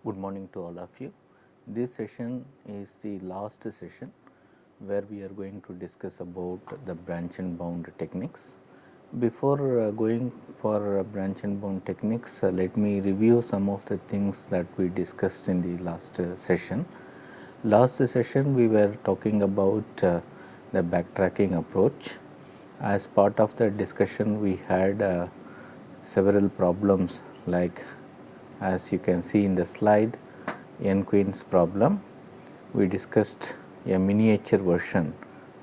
Good morning to all of you. This session is the last session where we are going to discuss about the branch and bound techniques. Before going for branch and bound techniques, let me review some of the things that we discussed in the last session. Last session we were talking about the backtracking approach. As part of the discussion we had several problems, like as you can see in the slide, n queens problem. We discussed a miniature version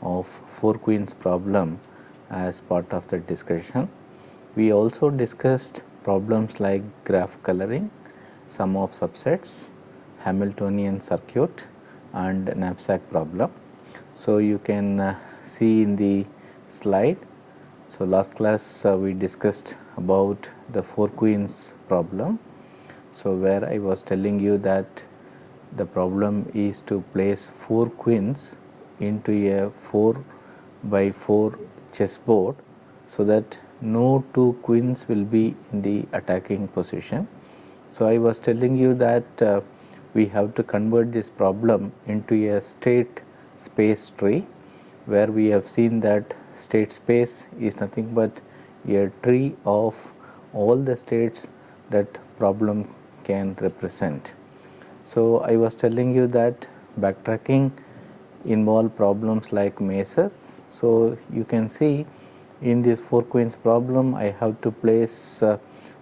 of 4 queens problem as part of the discussion. We also discussed problems like graph coloring, sum of subsets, Hamiltonian circuit and knapsack problem. So you can see in the slide. So last class we discussed about the 4 queens problem. So where I was telling you that the problem is to place 4 queens into a 4 by 4 chessboard, so that no 2 queens will be in the attacking position. So I was telling you that we have to convert this problem into a state space tree, where we have seen that state space is nothing but a tree of all the states that problem can represent. So I was telling you that backtracking involve problems like mazes. So you can see in this 4 queens problem I have to place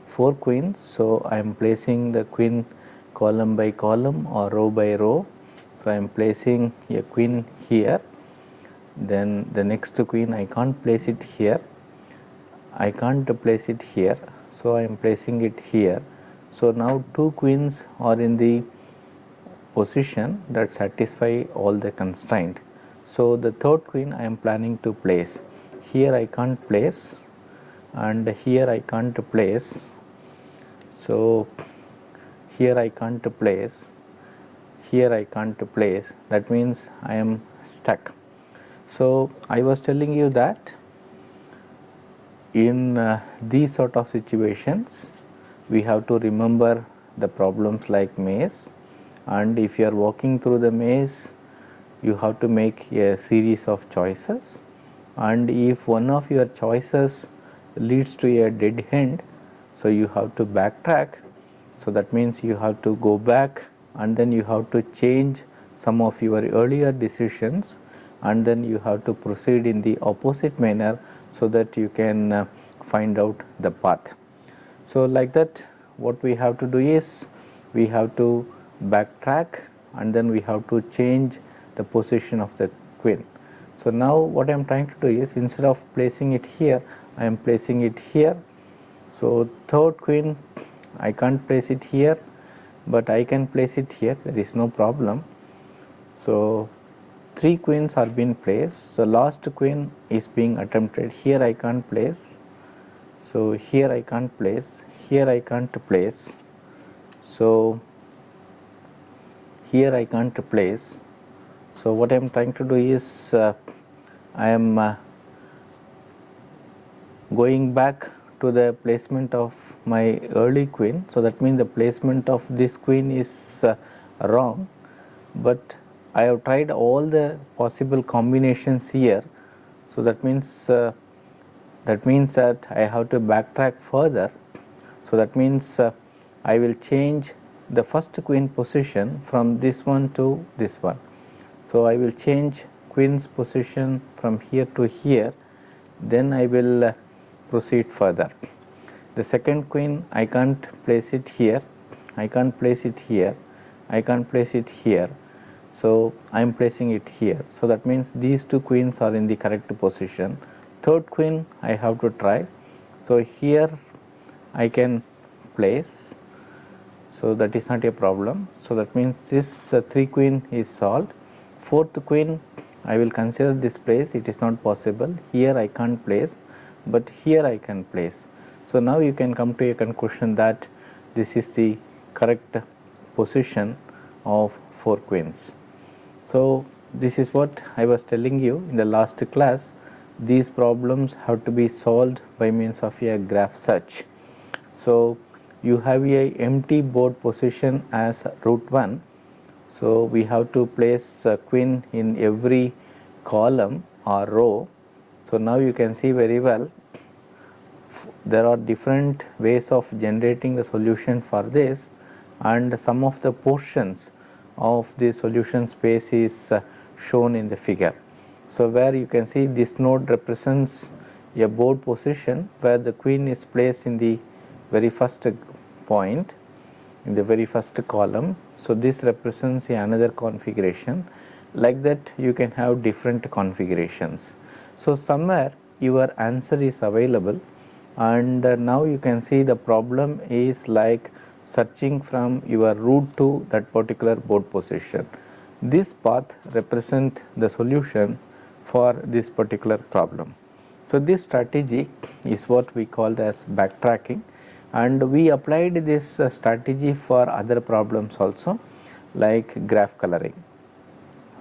4 queens. So I am placing the queen column by column or row by row. So I am placing a queen here, then the next queen I can't place it here, I can't place it here, so I am placing it here. So now 2 queens are in the position that satisfy all the constraint. So the third queen I am planning to place. Here I can't place and here I can't place. So here I can't place, here I can't place, that means I am stuck. So I was telling you that in these sort of situations we have to remember the problems like maze, and if you are walking through the maze you have to make a series of choices, and if one of your choices leads to a dead end, so you have to backtrack. So that means you have to go back and then you have to change some of your earlier decisions, and then you have to proceed in the opposite manner so that you can find out the path. So like that what we have to do is we have to backtrack and then we have to change the position of the queen. So now what I am trying to do is, instead of placing it here, I am placing it here. So third queen I can't place it here, but I can place it here, there is no problem. So 3 queens are being placed. So last queen is being attempted. Here I can't place. So here I can't place. Here I can't place. So here I can't place. So what I am trying to do is I am going back to the placement of my early queen. So that means the placement of this queen is wrong, but I have tried all the possible combinations here. So that means that I have to backtrack further. So that means I will change the first queen position from this one to this one. So I will change queen's position from here to here, then I will proceed further. The second queen I can't place it here, I can't place it here, I can't place it here. So I am placing it here. So that means these 2 queens are in the correct position. Third queen I have to try. So here I can place. So that is not a problem. So that means this 3 queen is solved. Fourth queen I will consider this place. It is not possible. Here I can't place, but here I can place. So now you can come to a conclusion that this is the correct position of 4 queens. So this is what I was telling you in the last class. These problems have to be solved by means of a graph search. So you have a empty board position as root 1. So, we have to place queen in every column or row. So, now you can see very well there are different ways of generating the solution for this, and some of the portions of the solution space is shown in the figure. So, where you can see this node represents a board position where the queen is placed in the very first point, in the very first column. So, this represents another configuration. Like that you can have different configurations. So, somewhere your answer is available, and now you can see the problem is like searching from your root to that particular board position. This path represents the solution for this particular problem. So, this strategy is what we called as backtracking, and we applied this strategy for other problems also, like graph coloring.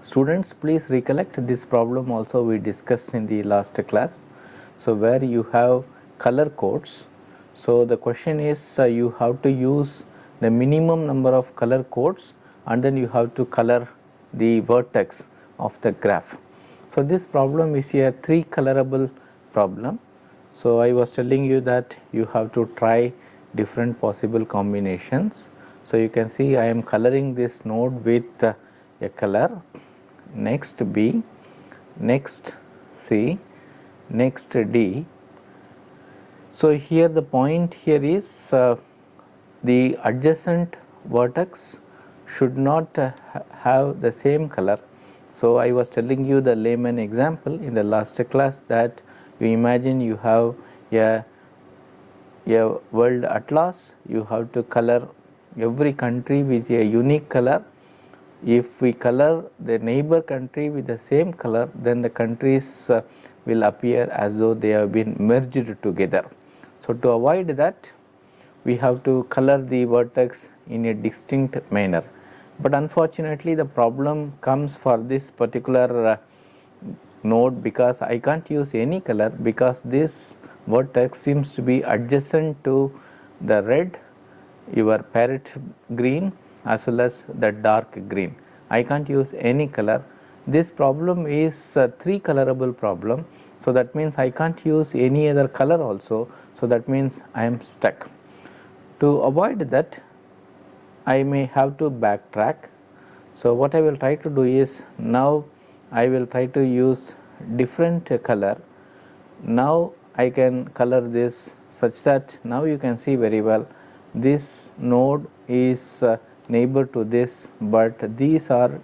Students, please recollect this problem also we discussed in the last class. So, where you have color codes. So, the question is you have to use the minimum number of color codes, and then you have to color the vertex of the graph. So, this problem is a 3 colorable problem. So, I was telling you that you have to try different possible combinations. So, you can see I am coloring this node with a color, next B, next C, next D. So, here the point here is the adjacent vertex should not have the same color. So, I was telling you the layman example in the last class that you imagine you have a world atlas, you have to color every country with a unique color. If we color the neighbor country with the same color, then the countries will appear as though they have been merged together. So, to avoid that, we have to color the vertex in a distinct manner, but unfortunately the problem comes for this particular node because I can't use any color, because this vertex seems to be adjacent to the red, your parrot green, as well as the dark green. I can't use any color. This problem is a 3 colorable problem. So, that means I can't use any other color also. So, that means I am stuck. To avoid that, I may have to backtrack. So, what I will try to do is, now I will try to use different color. Now, I can color this such that now you can see very well this node is neighbor to this, but these are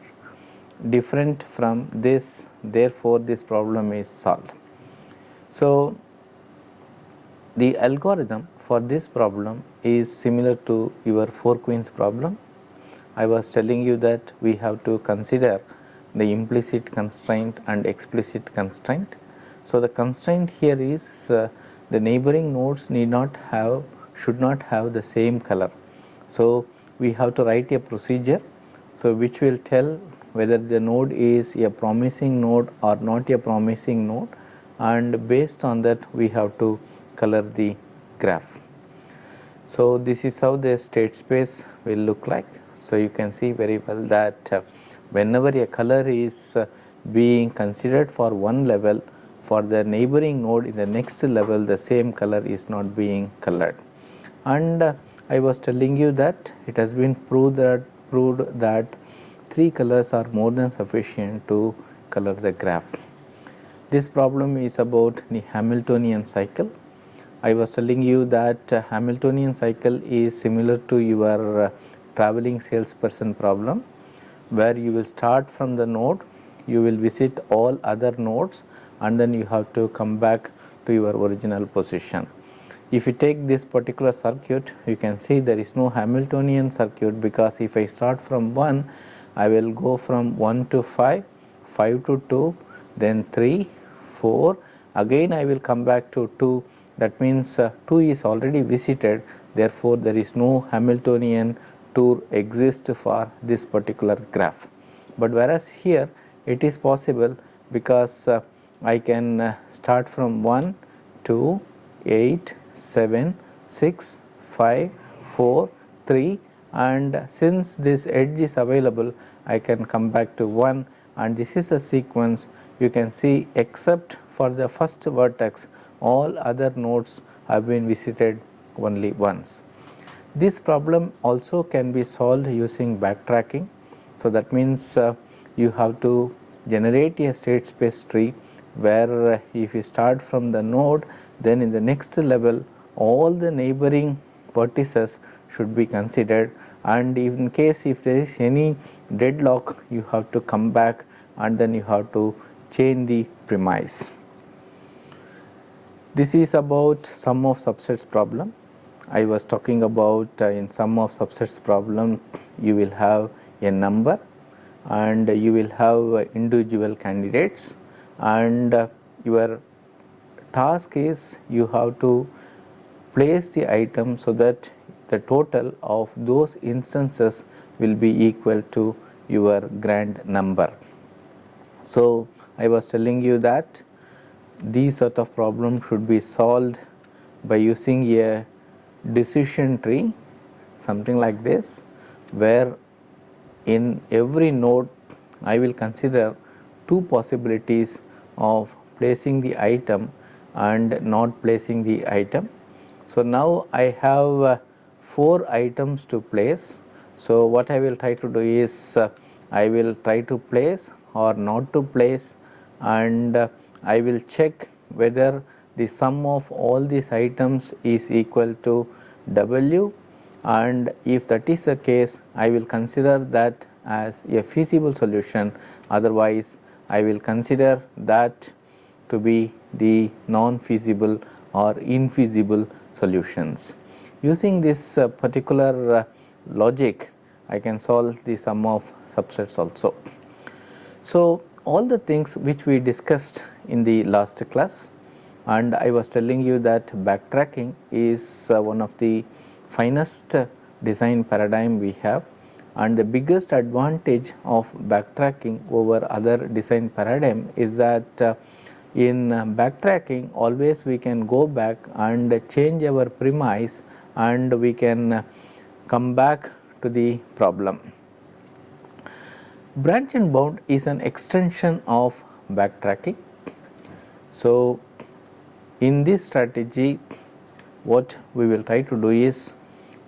different from this, therefore, this problem is solved. So, the algorithm for this problem is similar to your 4 queens problem. I was telling you that we have to consider the implicit constraint and explicit constraint. So, the constraint here is the neighboring nodes should not have the same color. So, we have to write a procedure, so which will tell whether the node is a promising node or not a promising node, and based on that we have to color the graph. So, this is how the state space will look like. So, you can see very well that whenever a color is being considered for one level, for the neighboring node in the next level the same color is not being colored. And I was telling you that it has been proved that 3 colors are more than sufficient to color the graph. This problem is about the Hamiltonian cycle. I was telling you that Hamiltonian cycle is similar to your traveling salesperson problem, where you will start from the node, you will visit all other nodes, and then you have to come back to your original position. If you take this particular circuit, you can see there is no Hamiltonian circuit, because if I start from 1, I will go from 1 to 5, 5 to 2, then 3, 4, again I will come back to 2. That means 2 is already visited, therefore, there is no Hamiltonian tour exist for this particular graph. But whereas here it is possible, because I can start from 1, 2, 8, 7, 6, 5, 4, 3, and since this edge is available, I can come back to 1, and this is a sequence. You can see except for the first vertex, all other nodes have been visited only once. This problem also can be solved using backtracking. So that means you have to generate a state space tree where if you start from the node, then in the next level all the neighboring vertices should be considered, and in case if there is any deadlock, you have to come back and then you have to change the premise. This is about sum of subsets problem. I was talking about in sum of subsets problem, you will have a number and you will have individual candidates, and your task is you have to place the item so that the total of those instances will be equal to your grand number. So, I was telling you that these sort of problems should be solved by using a decision tree, something like this, where in every node I will consider two possibilities of placing the item and not placing the item. So, now I have 4 items to place. So, what I will try to do is I will try to place or not to place, and I will check whether the sum of all these items is equal to W, and if that is the case, I will consider that as a feasible solution. Otherwise, I will consider that to be the non-feasible or infeasible solutions. Using this particular logic, I can solve the sum of subsets also. So, all the things which we discussed in the last class, and I was telling you that backtracking is one of the finest design paradigm we have, and the biggest advantage of backtracking over other design paradigm is that in backtracking always we can go back and change our premise, and we can come back to the problem. Branch and bound is an extension of backtracking. So, in this strategy, what we will try to do is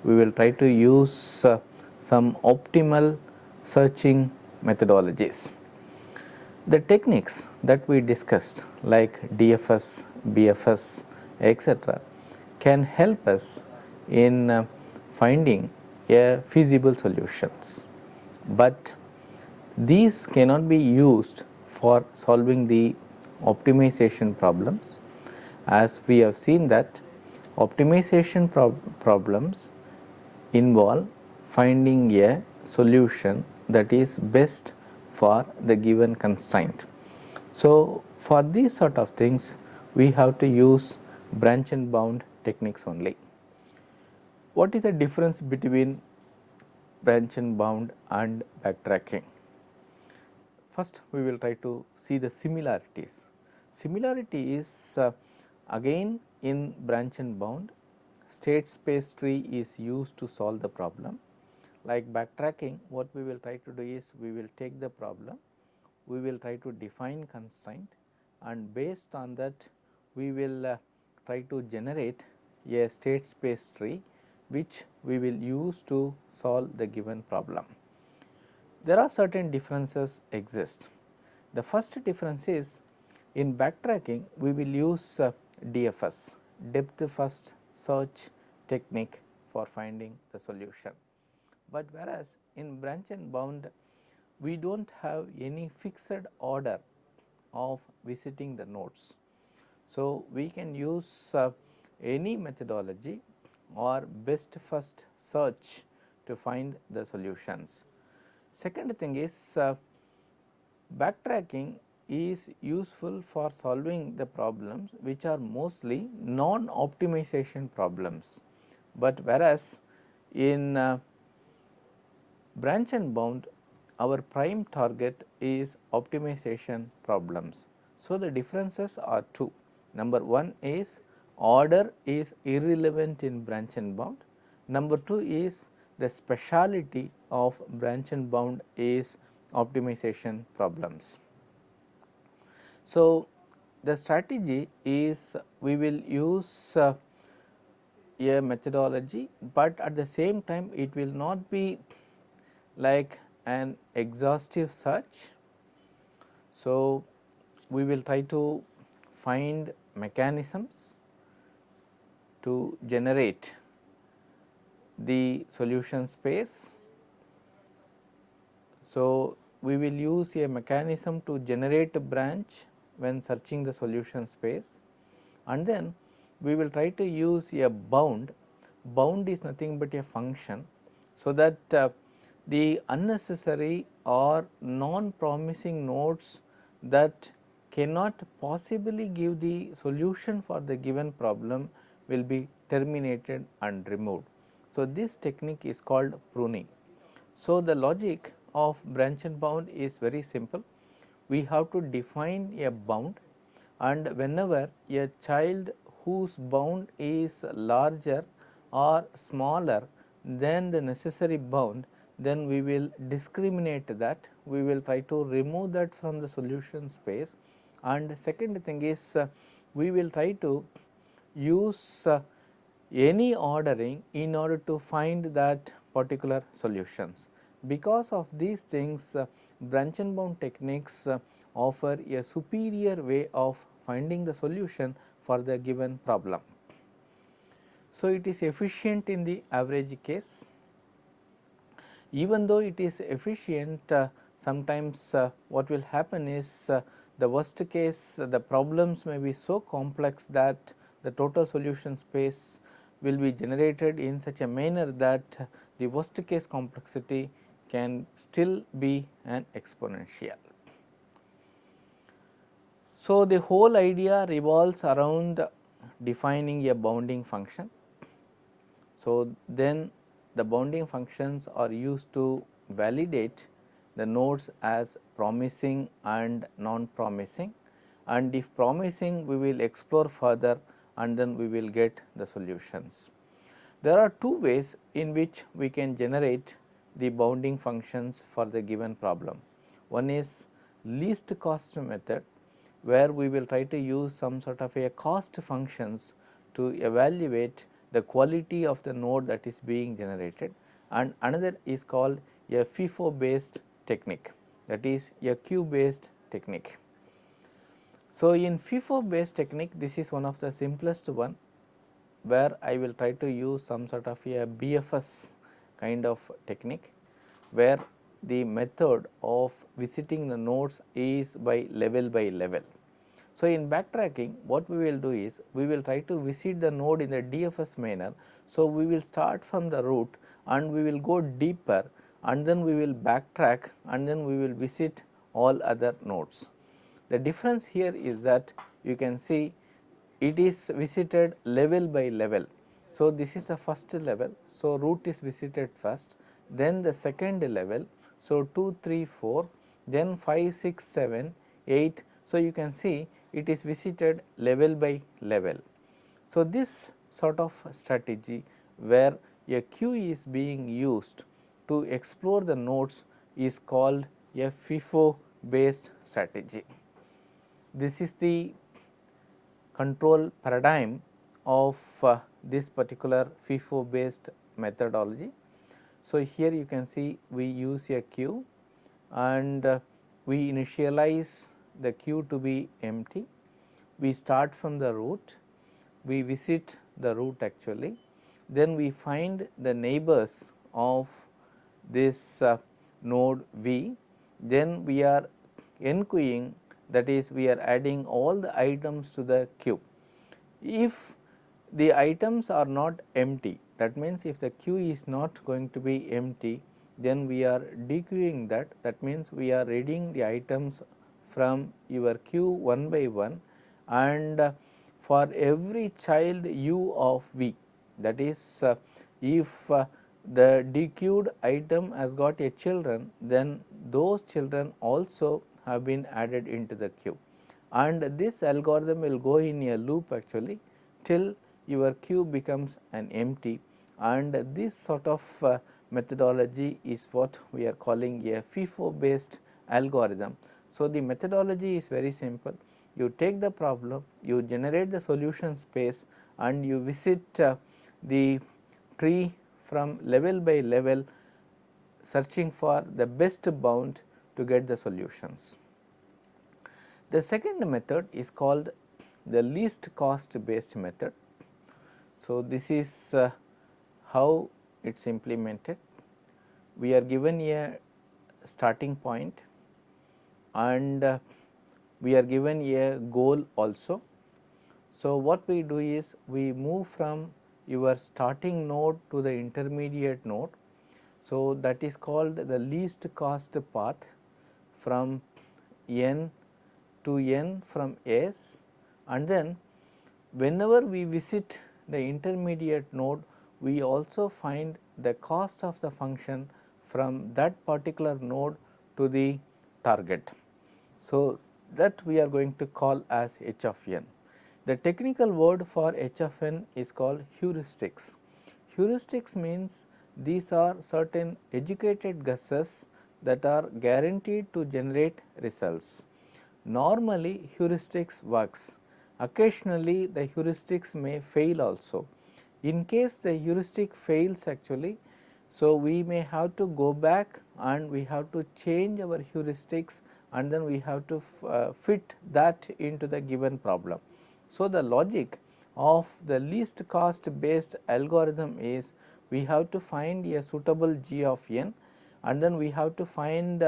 we will try to use some optimal searching methodologies. The techniques that we discussed like DFS, BFS, etc., can help us in finding a feasible solutions, but these cannot be used for solving the optimization problems, as we have seen that optimization problems involve finding a solution that is best for the given constraint. So, for these sort of things we have to use branch and bound techniques only. What is the difference between branch and bound and backtracking? First, we will try to see the similarities. Similarity is again in branch and bound, state space tree is used to solve the problem. Like backtracking, what we will try to do is we will take the problem, we will try to define constraint, and based on that we will try to generate a state space tree which we will use to solve the given problem. There are certain differences exist. The first difference is in backtracking we will use DFS, depth first search technique, for finding the solution. But whereas in branch and bound we do not have any fixed order of visiting the nodes. So, we can use any methodology or best first search to find the solutions. Second thing is backtracking is useful for solving the problems which are mostly non-optimization problems, but whereas in branch and bound our prime target is optimization problems. So, the differences are two. Number one is order is irrelevant in branch and bound, Number 2 is the speciality of branch and bound is optimization problems. So, the strategy is we will use a methodology, but at the same time it will not be like an exhaustive search. So, we will try to find mechanisms to generate the solution space. So, we will use a mechanism to generate a branch when searching the solution space, and then we will try to use a bound. Bound is nothing but a function, so that the unnecessary or non-promising nodes that cannot possibly give the solution for the given problem will be terminated and removed. So, this technique is called pruning. So, the logic of branch and bound is very simple. We have to define a bound, and whenever a child whose bound is larger or smaller than the necessary bound, then we will discriminate that, we will try to remove that from the solution space. And second thing is we will try to use any ordering in order to find that particular solutions. Because of these things, branch and bound techniques offer a superior way of finding the solution for the given problem. So, it is efficient in the average case. Even though it is efficient, sometimes what will happen is the worst case, the problems may be so complex that the total solution space will be generated in such a manner that the worst case complexity can still be an exponential. So, the whole idea revolves around defining a bounding function. So, then the bounding functions are used to validate the nodes as promising and non-promising, and if promising we will explore further and then we will get the solutions. There are two ways in which we can generate the bounding functions for the given problem. One is least cost method, where we will try to use some sort of a cost functions to evaluate the quality of the node that is being generated, and another is called a FIFO based technique, that is a queue based technique. So, in FIFO based technique, this is one of the simplest one, where I will try to use some sort of a BFS kind of technique, where the method of visiting the nodes is by level. So, in backtracking what we will do is we will try to visit the node in the DFS manner. So, we will start from the root and we will go deeper, and then we will backtrack, and then we will visit all other nodes. The difference here is that you can see it is visited level by level. So, this is the first level. So, root is visited first, then the second level. So, 2, 3, 4, then 5, 6, 7, 8. So, you can see it is visited level by level. So, this sort of strategy where a queue is being used to explore the nodes is called a FIFO based strategy. This is the control paradigm of this particular FIFO based methodology. So, here you can see we use a queue, and we initialize the queue to be empty. We start from the root, we visit the root actually, then we find the neighbors of this node V, then we are enqueuing, that is we are adding all the items to the queue. If the items are not empty, that means if the queue is not going to be empty, then we are dequeuing that, that means we are reading the items from your queue one by one, and for every child u of V, that is if the dequeued item has got a children, then those children also have been added into the queue, and this algorithm will go in a loop actually till your queue becomes an empty, and this sort of methodology is what we are calling a FIFO based algorithm. So, the methodology is very simple. You take the problem, you generate the solution space and you visit the tree from level by level, searching for the best bound to get the solutions. The second method is called the least cost based method. So, this is how it is implemented. We are given a starting point and we are given a goal also. So, what we do is we move from your starting node to the intermediate node. So, that is called the least cost path from n to n from S, and then whenever we visit the intermediate node, we also find the cost of the function from that particular node to the target. So, that we are going to call as h of n. The technical word for h of n is called heuristics. Heuristics means these are certain educated guesses that are guaranteed to generate results. Normally heuristics works, occasionally the heuristics may fail also. In case the heuristic fails actually, so we may have to go back and we have to change our heuristics and then we have to fit that into the given problem. So, the logic of the least cost based algorithm is we have to find a suitable g of n and then we have to find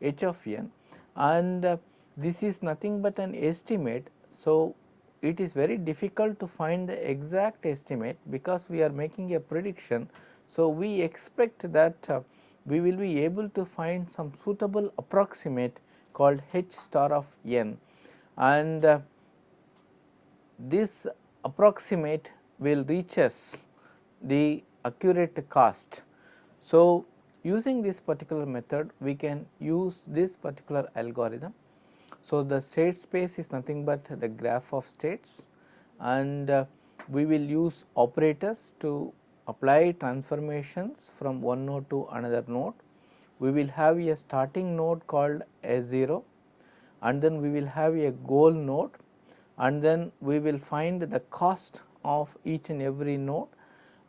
h of n, and this is nothing but an estimate. So, it is very difficult to find the exact estimate because we are making a prediction. So, we expect that we will be able to find some suitable approximate called h star of n, and this approximate will reach us the accurate cost. So, using this particular method we can use this particular algorithm. So, the state space is nothing but the graph of states, and we will use operators to apply transformations from one node to another node. We will have a starting node called A0 and then we will have a goal node, and then we will find the cost of each and every node,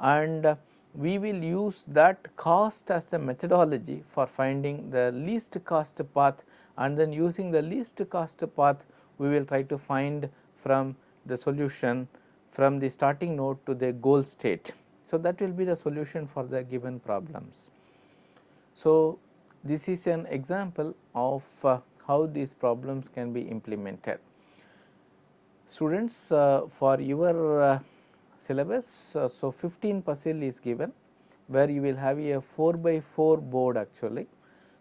and we will use that cost as the methodology for finding the least cost path, and then using the least cost path we will try to find from the solution from the starting node to the goal state. So, that will be the solution for the given problems. So, this is an example of how these problems can be implemented. Students, for your syllabus, so 15 puzzle is given where you will have a 4 by 4 board actually.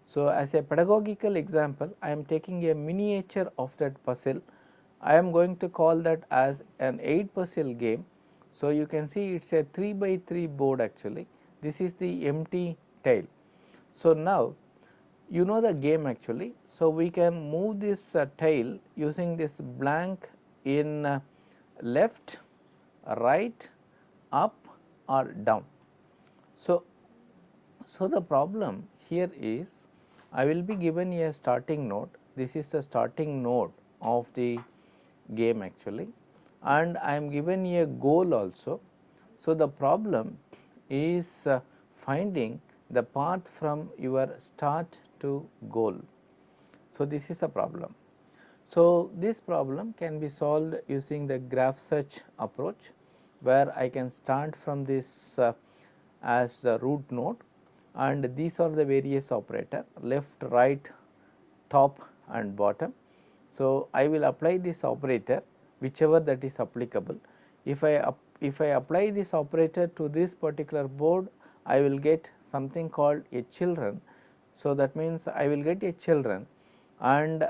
So, as a pedagogical example, I am taking a miniature of that puzzle. I am going to call that as an 8 puzzle game. So, you can see it is a 3 by 3 board actually. This is the empty tile. So, now you know the game actually. So, we can move this tile using this blank in left, right, up or down. So, the problem here is I will be given a starting node. This is the starting node of the game actually, and I am given a goal also. So, the problem is finding the path from your start to goal. So, this is the problem. So, this problem can be solved using the graph search approach, where I can start from this as the root node, and these are the various operator left, right, top and bottom. So, I will apply this operator whichever that is applicable. If I apply this operator to this particular board, I will get something called a children. So, that means I will get a children, and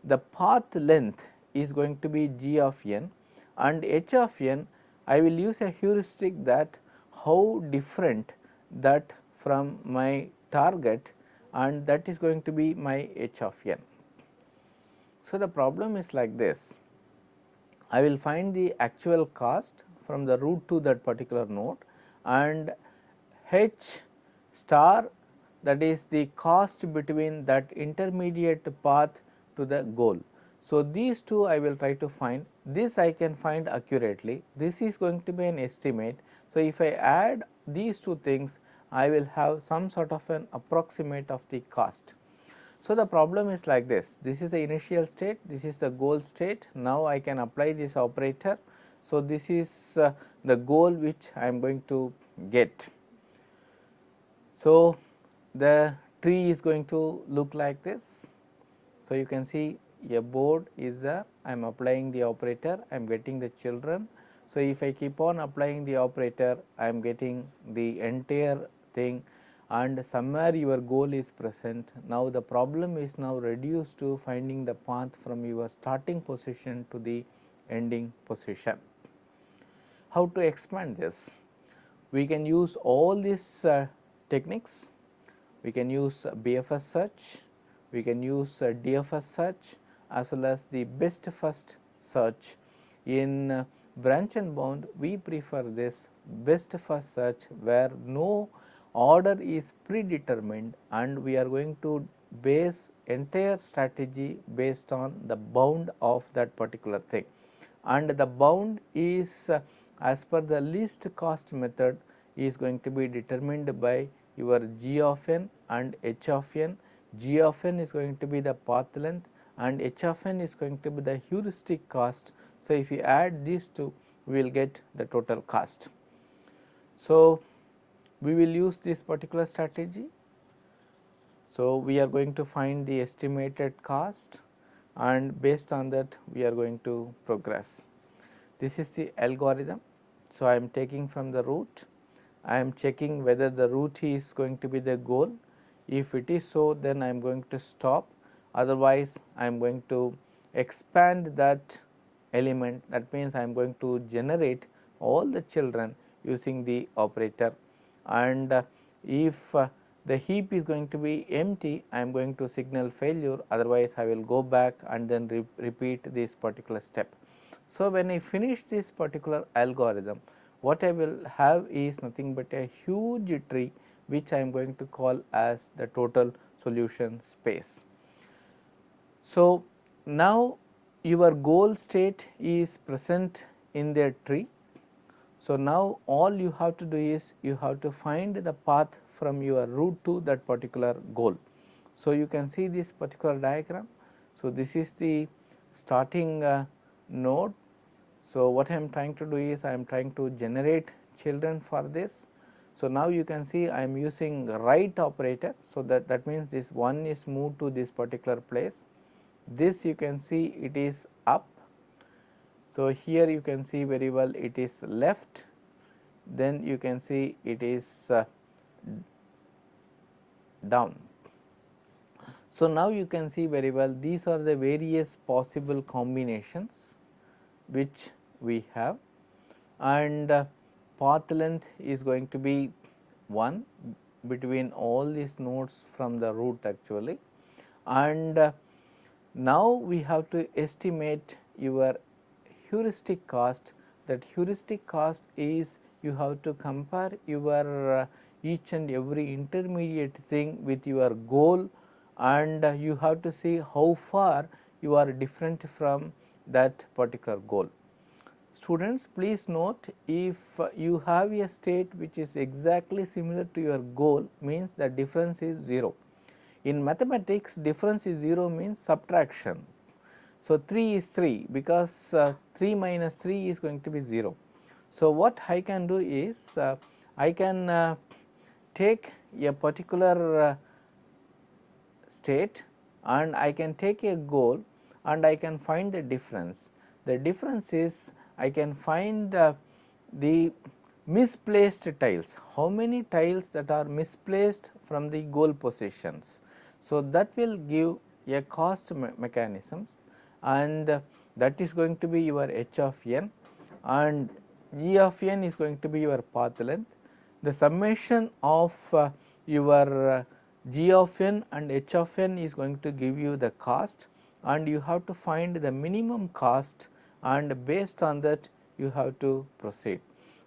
the path length is going to be g of n, and h of n I will use a heuristic that how different that from my target, and that is going to be my h of n. So, the problem is like this. I will find the actual cost from the root to that particular node, and h star, that is the cost between that intermediate path to the goal. So, these two I will try to find, this I can find accurately, this is going to be an estimate. So, if I add these two things, I will have some sort of an approximate of the cost. So, the problem is like this, this is the initial state, this is the goal state, now I can apply this operator. So, this is the goal which I am going to get. So, the tree is going to look like this. So, you can see a board is there, I am applying the operator, I am getting the children. So, if I keep on applying the operator, I am getting the entire thing, and somewhere your goal is present. Now, the problem is now reduced to finding the path from your starting position to the ending position. How to expand this? We can use all these techniques. We can use BFS search, we can use DFS search as well as the best first search. In branch and bound, we prefer this best first search where no order is predetermined, and we are going to base entire strategy based on the bound of that particular thing, and the bound is as per the least cost method is going to be determined by your g of n and h of n. G of n is going to be the path length and h of n is going to be the heuristic cost. So, if you add these two, we will get the total cost. So, we will use this particular strategy. So, we are going to find the estimated cost, and based on that we are going to progress. This is the algorithm. So, I am taking from the root, I am checking whether the root is going to be the goal. If it is so, then I am going to stop, otherwise I am going to expand that element. That means, I am going to generate all the children using the operator, and if the heap is going to be empty, I am going to signal failure, otherwise I will go back and then repeat this particular step. So, when I finish this particular algorithm, what I will have is nothing but a huge tree which I am going to call as the total solution space. So, now your goal state is present in the tree. So, now all you have to do is you have to find the path from your root to that particular goal. So, you can see this particular diagram. So, this is the starting node. So, what I am trying to do is I am trying to generate children for this. So, now you can see I am using right operator. So, that means this one is moved to this particular place. This you can see it is up. So, here you can see very well it is left, then you can see it is down. So, now you can see very well these are the various possible combinations which we have, and path length is going to be 1 between all these nodes from the root actually, and now we have to estimate your heuristic cost. That heuristic cost is you have to compare your each and every intermediate thing with your goal, and you have to see how far you are different from that particular goal. Students, please note, if you have a state which is exactly similar to your goal, means the difference is 0. In mathematics, difference is 0 means subtraction. So, 3 is 3 because 3 minus 3 is going to be 0. So, what I can do is I can take a particular state and I can take a goal and I can find the difference. The difference is I can find the misplaced tiles, how many tiles that are misplaced from the goal positions. So, that will give a cost mechanisms, and that is going to be your h of n, and g of n is going to be your path length. The summation of your g of n and h of n is going to give you the cost, and you have to find the minimum cost, and based on that you have to proceed.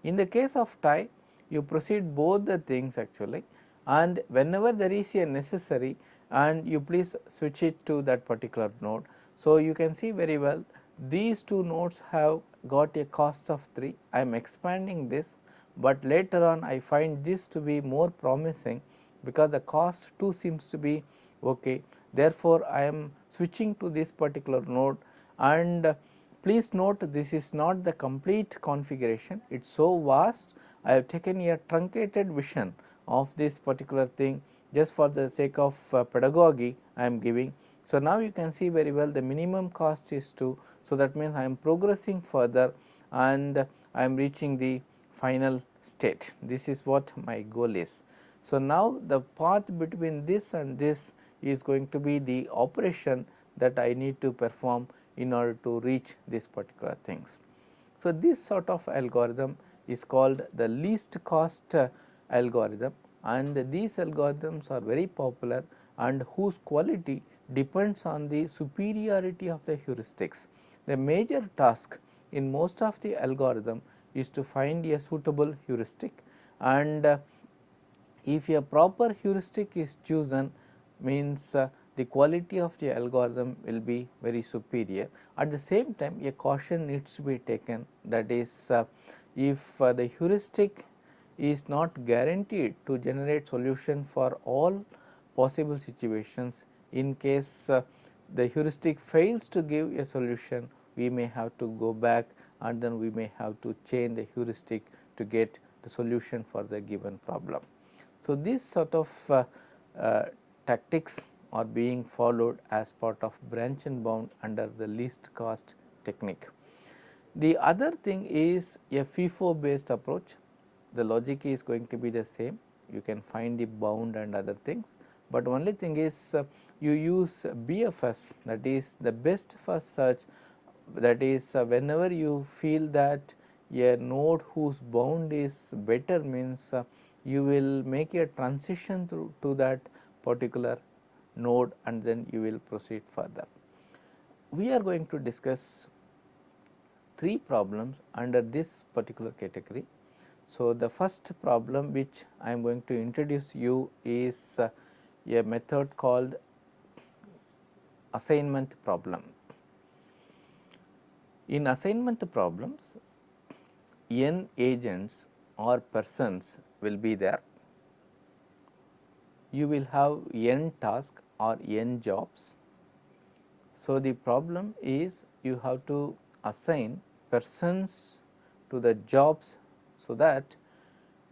In the case of tie, you proceed both the things actually, and whenever there is a necessary and you please switch it to that particular node. So, you can see very well these two nodes have got a cost of 3. I am expanding this, but later on I find this to be more promising because the cost 2 seems to be okay. Therefore, I am switching to this particular node, and please note this is not the complete configuration, it is so vast. I have taken a truncated vision of this particular thing just for the sake of pedagogy I am giving. So, now you can see very well the minimum cost is 2. So, that means I am progressing further and I am reaching the final state. This is what my goal is. So, now the path between this and this is going to be the operation that I need to perform in order to reach this particular things. So, this sort of algorithm is called the least cost algorithm, and these algorithms are very popular and whose quality depends on the superiority of the heuristics. The major task in most of the algorithm is to find a suitable heuristic, and if a proper heuristic is chosen means the quality of the algorithm will be very superior. At the same time, a caution needs to be taken, that is if the heuristic is not guaranteed to generate solution for all possible situations. In case the heuristic fails to give a solution, we may have to go back and then we may have to change the heuristic to get the solution for the given problem. So, this sort of tactics are being followed as part of branch and bound under the least cost technique. The other thing is a FIFO based approach. The logic is going to be the same, you can find the bound and other things, but only thing is you use BFS, that is the best first search, that is whenever you feel that a node whose bound is better means you will make a transition through to that particular node and then you will proceed further. We are going to discuss 3 problems under this particular category. So, the first problem which I am going to introduce you is a method called assignment problem. In assignment problems, n agents or persons will be there. You will have n tasks or n jobs. So, the problem is you have to assign persons to the jobs, so that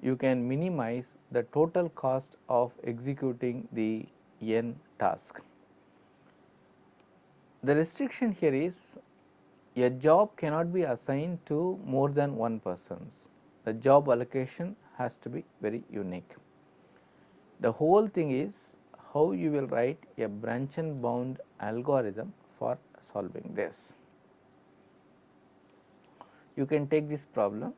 you can minimize the total cost of executing the n task. The restriction here is a job cannot be assigned to more than one persons. The job allocation has to be very unique. The whole thing is how you will write a branch and bound algorithm for solving this. You can take this problem,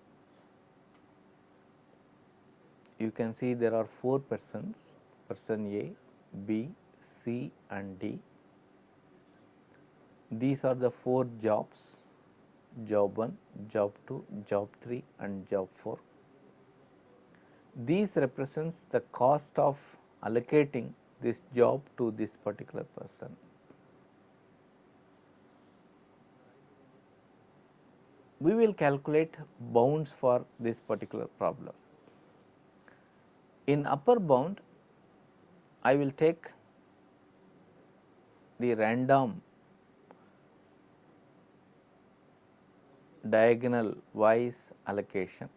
you can see there are 4 persons, person A, B, C and D. These are the 4 jobs, job 1, job 2, job 3 and job 4. These represents the cost of allocating this job to this particular person. We will calculate bounds for this particular problem. In upper bound, I will take the random diagonal wise allocation.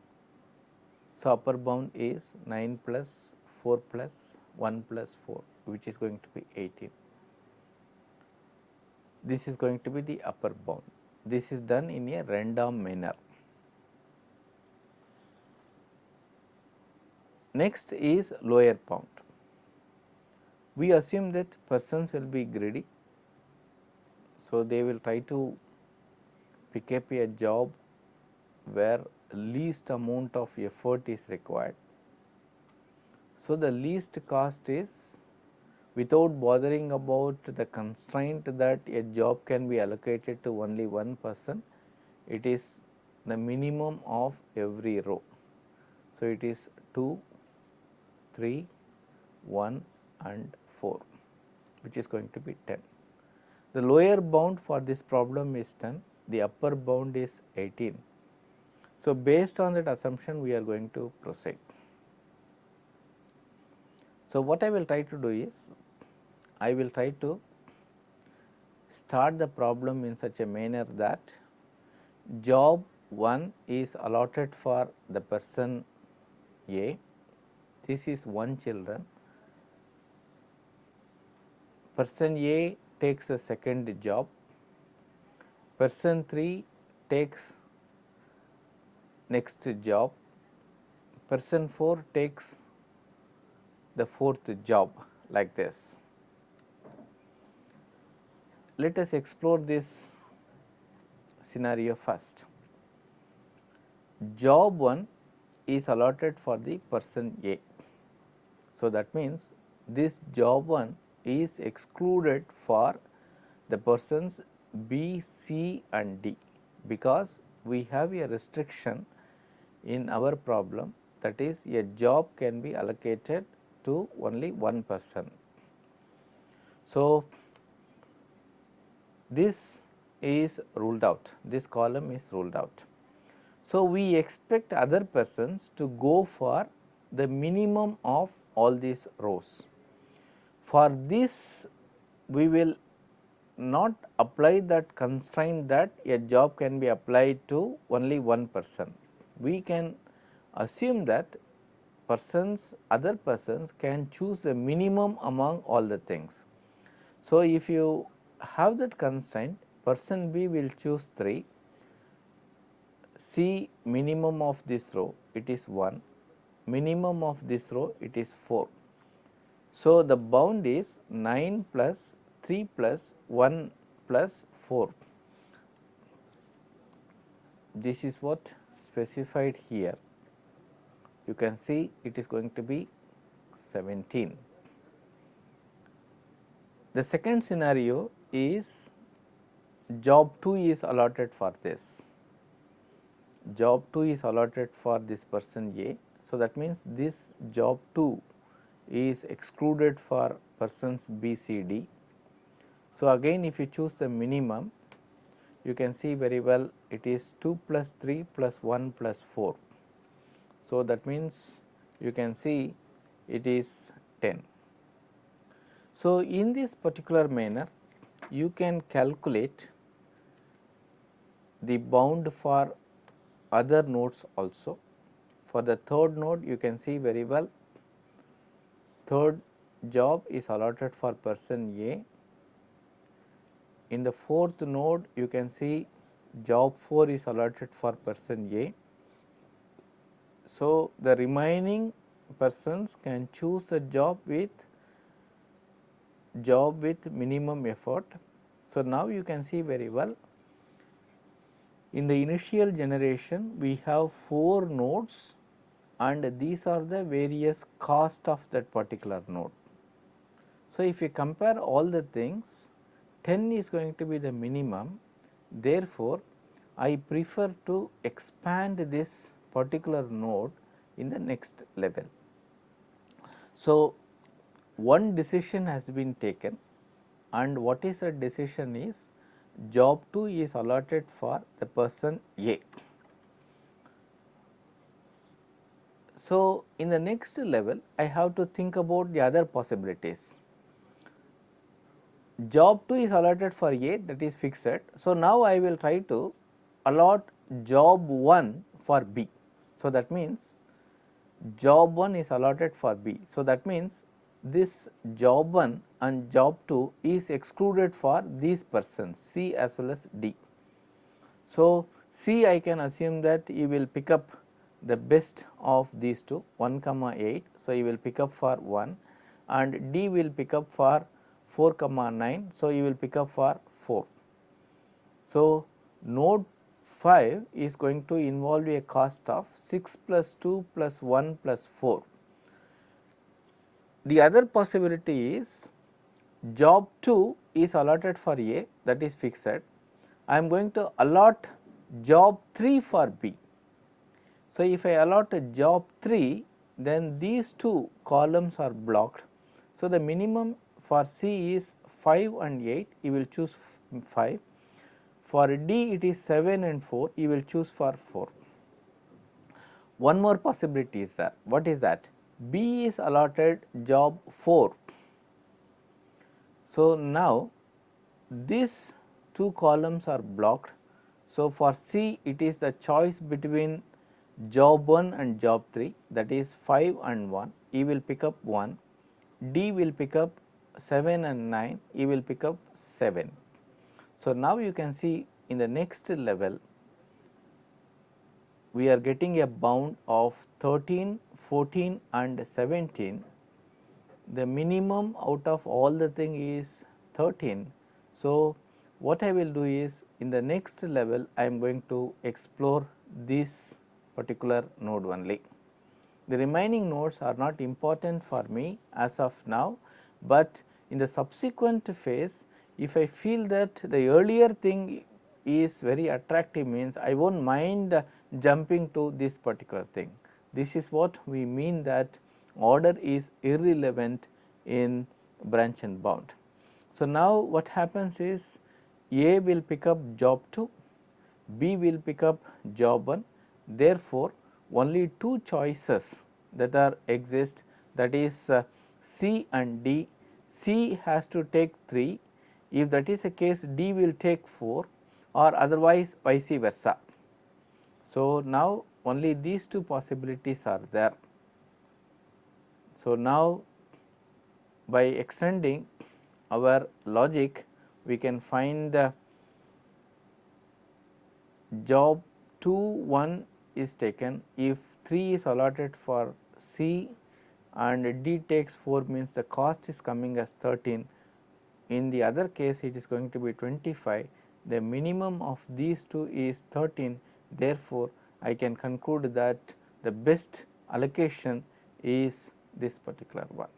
So, upper bound is 9 plus 4 plus 1 plus 4, which is going to be 18. This is going to be the upper bound. This is done in a random manner. Next is lower bound. We assume that persons will be greedy, so they will try to pick up a job where least amount of effort is required. So, the least cost is, without bothering about the constraint that a job can be allocated to only one person, it is the minimum of every row. So, it is 2, 3, 1 and 4, which is going to be 10. The lower bound for this problem is 10, the upper bound is 18. So, based on that assumption we are going to proceed. So, what I will try to do is, I will try to start the problem in such a manner that job 1 is allotted for the person A, this is 1 children, person A takes a second job, person 3 takes next job, person 4 takes the fourth job, like this. Let us explore this scenario first. Job 1 is allotted for the person A. So, that means this job 1 is excluded for the persons B, C and D, because we have a restriction in our problem, that is a job can be allocated to only one person. So, this is ruled out, this column is ruled out. So, we expect other persons to go for the minimum of all these rows. For this, we will not apply that constraint that a job can be applied to only one person. We can assume that other persons can choose a minimum among all the things. So, if you have that constraint, person B will choose 3, C minimum of this row it is 1, minimum of this row it is 4. So, the bound is 9 plus 3 plus 1 plus 4. This is what specified here. You can see it is going to be 17. The second scenario is job 2 is allotted for this. Job 2 is allotted for this person A. So, that means this job 2 is excluded for persons B, C, D. So, again if you choose the minimum, you can see very well it is 2 plus 3 plus 1 plus 4. So, that means you can see it is 10. So, in this particular manner you can calculate the bound for other nodes also. For the third node you can see very well, third job is allotted for person A. In the fourth node you can see job 4 is allotted for person A. So, the remaining persons can choose a job with minimum effort. So, now you can see very well, in the initial generation we have 4 nodes and these are the various cost of that particular node. So, if you compare all the things, 10 is going to be the minimum, therefore, I prefer to expand this particular node in the next level. So, one decision has been taken, and what is the decision is job 2 is allotted for the person A. So, in the next level I have to think about the other possibilities. Job 2 is allotted for A, that is fixed. So, now I will try to allot job 1 for B. So, that means job 1 is allotted for B. So, that means this job 1 and job 2 is excluded for these persons C as well as D. So, C I can assume that you will pick up the best of these two 1 comma 8. So, you will pick up for 1 and D will pick up for 4 comma 9. So, you will pick up for 4. So, node 5 is going to involve a cost of 6 plus 2 plus 1 plus 4. The other possibility is job 2 is allotted for A, that is fixed. I am going to allot job 3 for B. So, if I allot a job 3, then these two columns are blocked. So, the minimum for C is 5 and 8, you will choose 5. For D it is 7 and 4, you will choose for 4. One more possibility is that, what is that? B is allotted job 4. So, now these two columns are blocked. So, for C it is the choice between job 1 and job 3, that is 5 and 1, he will pick up 1, D will pick up 7 and 9, he will pick up 7. So, now you can see in the next level we are getting a bound of 13, 14 and 17. The minimum out of all the thing is 13. So, what I will do is in the next level I am going to explore this particular node only. The remaining nodes are not important for me as of now, but in the subsequent phase, if I feel that the earlier thing is very attractive, means I will not mind jumping to this particular thing. This is what we mean that order is irrelevant in branch and bound. So, now what happens is A will pick up job 2, B will pick up job 1. Therefore, only two choices that are exist, that is C and D. C has to take 3, if that is the case D will take 4 or otherwise vice versa. So, now only these two possibilities are there. So, now by extending our logic we can find the job 2 1 is taken, if 3 is allotted for C and D takes 4, means the cost is coming as 13. In the other case it is going to be 25, the minimum of these two is 13. Therefore, I can conclude that the best allocation is this particular one.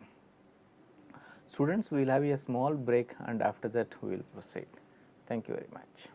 Students, we will have a small break and after that we will proceed. Thank you very much.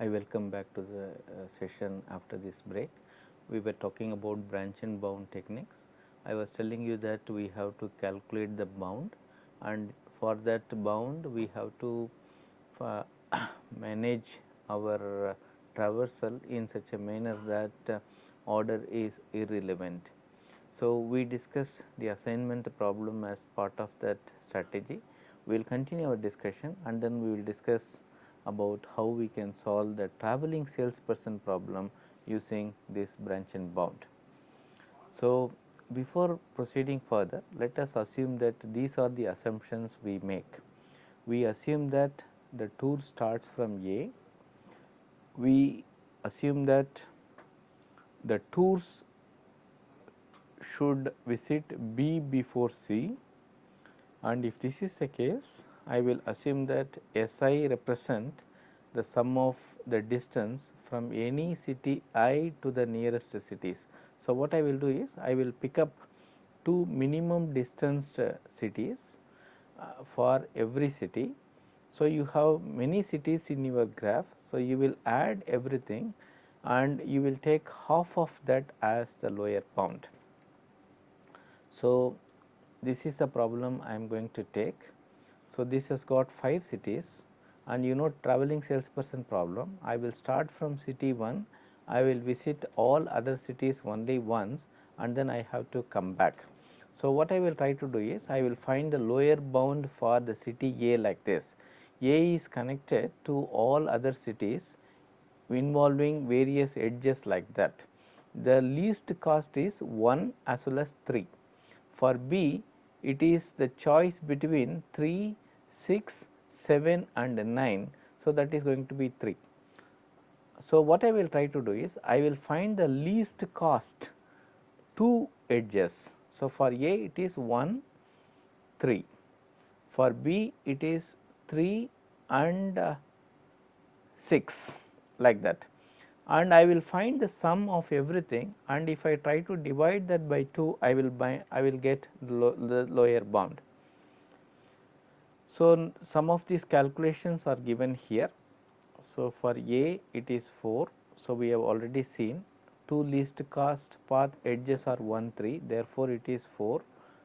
I welcome back to the session after this break. We were talking about branch and bound techniques. I was telling you that we have to calculate the bound, and for that bound we have to manage our traversal in such a manner that order is irrelevant. So, we discussed the assignment problem as part of that strategy. We will continue our discussion and then we will discuss about how we can solve the traveling salesperson problem using this branch and bound. So, before proceeding further, let us assume that these are the assumptions we make. We assume that the tour starts from A, we assume that the tours should visit B before C, and if this is the case, I will assume that SI represent the sum of the distance from any city I to the nearest cities. So, what I will do is I will pick up two minimum distanced cities for every city. So, you have many cities in your graph. So, you will add everything and you will take half of that as the lower bound. So, this is the problem I am going to take. So, this has got 5 cities and you know traveling salesperson problem, I will start from city 1, I will visit all other cities only once and then I have to come back. So, what I will try to do is I will find the lower bound for the city A like this. A is connected to all other cities involving various edges like that. The least cost is 1 as well as 3. For B, it is the choice between 3, 6, 7 and 9. So, that is going to be 3. So, what I will try to do is I will find the least cost 2 edges. So, for A it is 1, 3. For B it is 3 and 6 like that, and I will find the sum of everything, and if I try to divide that by 2 I will get the lower bound. So, some of these calculations are given here. So, for A it is 4. So, we have already seen 2 least cost path edges are 1, 3, therefore, it is 4.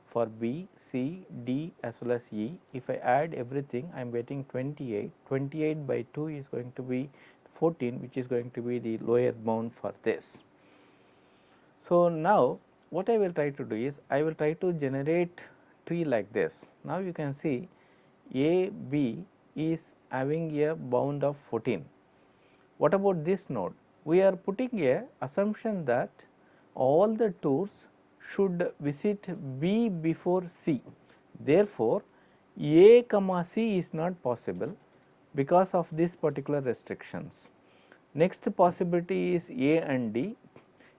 For B, C, D as well as E, if I add everything I am getting 28, 28 by 2 is going to be 14, which is going to be the lower bound for this. So, now what I will try to do is I will try to generate tree like this. Now, you can see A, B is having a bound of 14. What about this node? We are putting a assumption that all the tours should visit B before C. Therefore, A comma C is not possible because of this particular restrictions. Next possibility is A and D.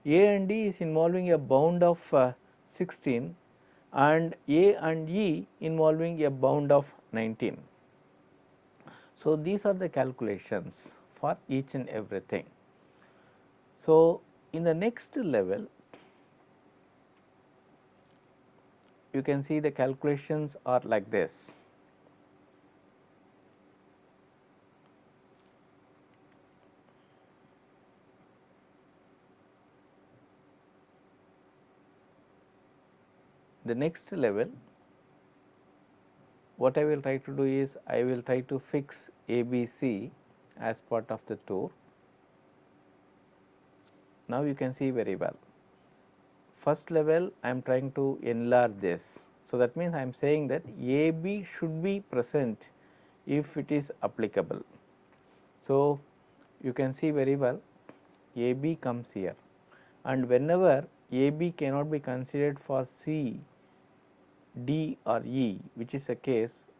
A and D is involving a bound of 16 and A and E involving a bound of 19. So, these are the calculations for each and everything. So, in the next level you can see the calculations are like this. The next level, what I will try to do is I will try to fix ABC as part of the tour. Now, you can see very well. First level I am trying to enlarge this. So, that means I am saying that AB should be present if it is applicable. So, you can see very well AB comes here, and whenever AB cannot be considered for C, D or E, which is a case,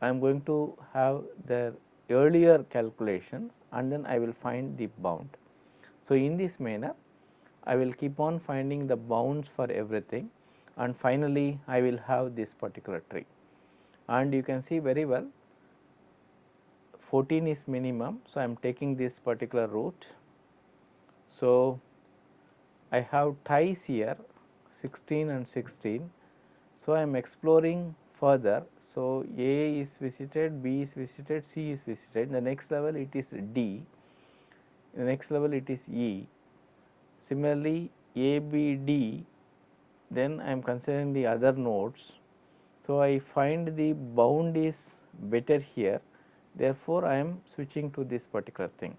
I am going to have the earlier calculations and then I will find the bound. So, in this manner I will keep on finding the bounds for everything, and finally, I will have this particular tree, and you can see very well 14 is minimum. So, I am taking this particular route. So, I have ties here 16 and 16. So, I am exploring further. So, A is visited, B is visited, C is visited. The next level it is D. in the next level it is E. Similarly, ABD, then I am considering the other nodes. So, I find the bound is better here, therefore, I am switching to this particular thing.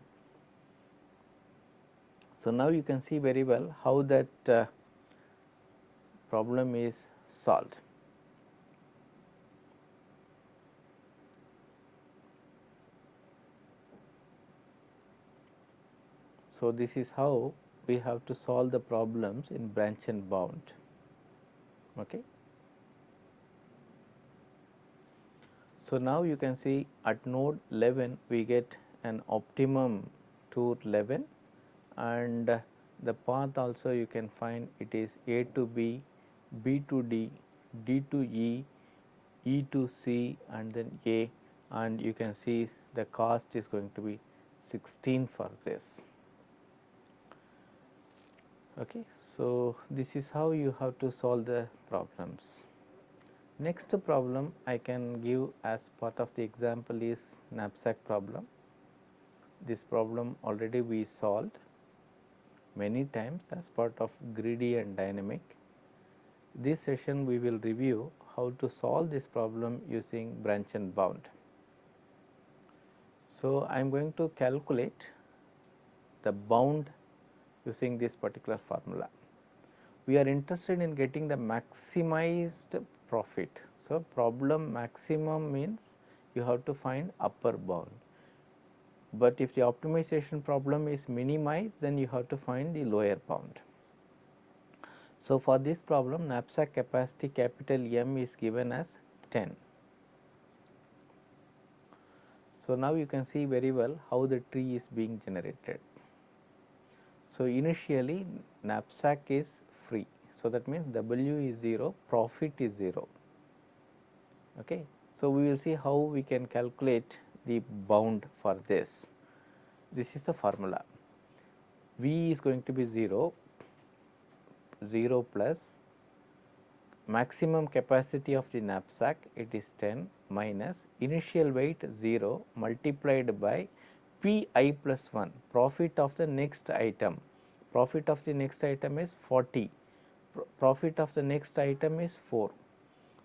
So, now you can see very well how that problem is solved. So, this is how we have to solve the problems in branch and bound. Okay. So, now you can see at node 11 we get an optimum to 11, and the path also you can find it is A to B, B to D, D to E, E to C, and then A, and you can see the cost is going to be 16 for this. Okay. So, this is how you have to solve the problems. Next problem I can give as part of the example is knapsack problem. This problem already we solved many times as part of greedy and dynamic. This session we will review how to solve this problem using branch and bound. So, I am going to calculate the bound using this particular formula. We are interested in getting the maximized profit. So, problem maximum means you have to find upper bound, but if the optimization problem is minimized, then you have to find the lower bound. So, for this problem knapsack capacity capital M is given as 10. So, now you can see very well how the tree is being generated. So, initially knapsack is free. So, that means W is 0, profit is 0. Okay. So, we will see how we can calculate the bound for this. This is the formula. V is going to be 0, 0 plus maximum capacity of the knapsack, it is 10 minus initial weight 0 multiplied by P I plus 1, profit of the next item. Profit of the next item is 40, profit of the next item is 4.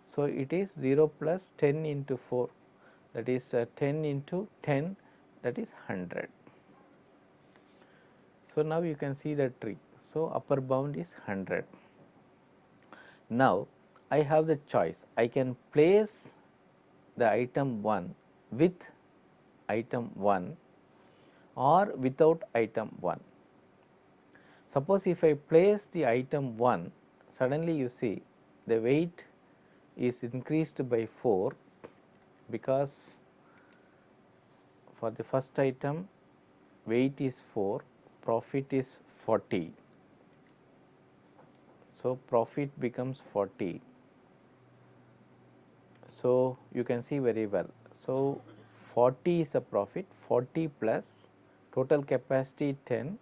So, it is 0 plus 10 into 4, that is 10 into 10, that is 100. So, now you can see the tree. So, upper bound is 100. Now, I have the choice, I can place the item 1 with item 1 or without item 1. Suppose if I place the item 1, suddenly you see the weight is increased by 4, because for the first item weight is 4, profit is 40. So, profit becomes 40. So, you can see very well. So, 40 is a profit, 40 plus total capacity 10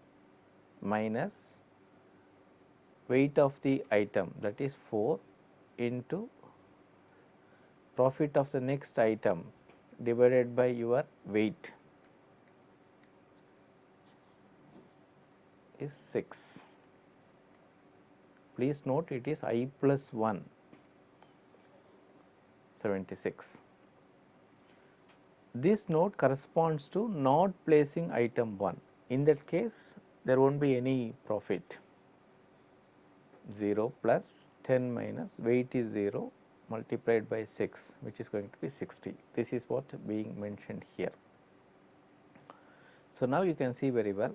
minus weight of the item, that is 4, into profit of the next item divided by your weight is 6. Please note it is I plus 1, 76. This note corresponds to not placing item 1. In that case, there will not be any profit. 0 plus 10 minus weight is 0 multiplied by 6, which is going to be 60. This is what being mentioned here. So, now you can see very well,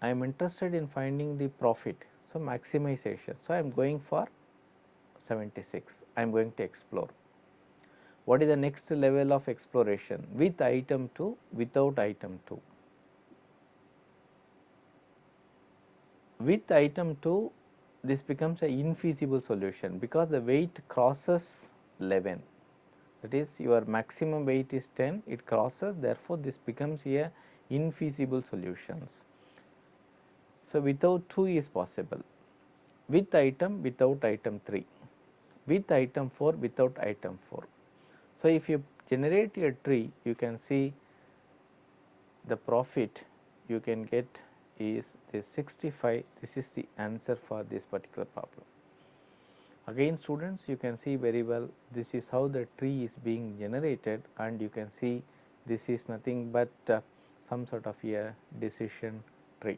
I am interested in finding the profit. So, maximization. So, I am going for 76, I am going to explore. What is the next level of exploration? With item 2, without item 2. With item 2, this becomes an infeasible solution, because the weight crosses 11, that is your maximum weight is 10, it crosses, therefore, this becomes a infeasible solutions. So, without 2 is possible, with item, without item 3, with item 4, without item 4. So, if you generate a tree, you can see the profit you can get is the 65. This is the answer for this particular problem. Again students, you can see very well this is how the tree is being generated, and you can see this is nothing but some sort of a decision tree.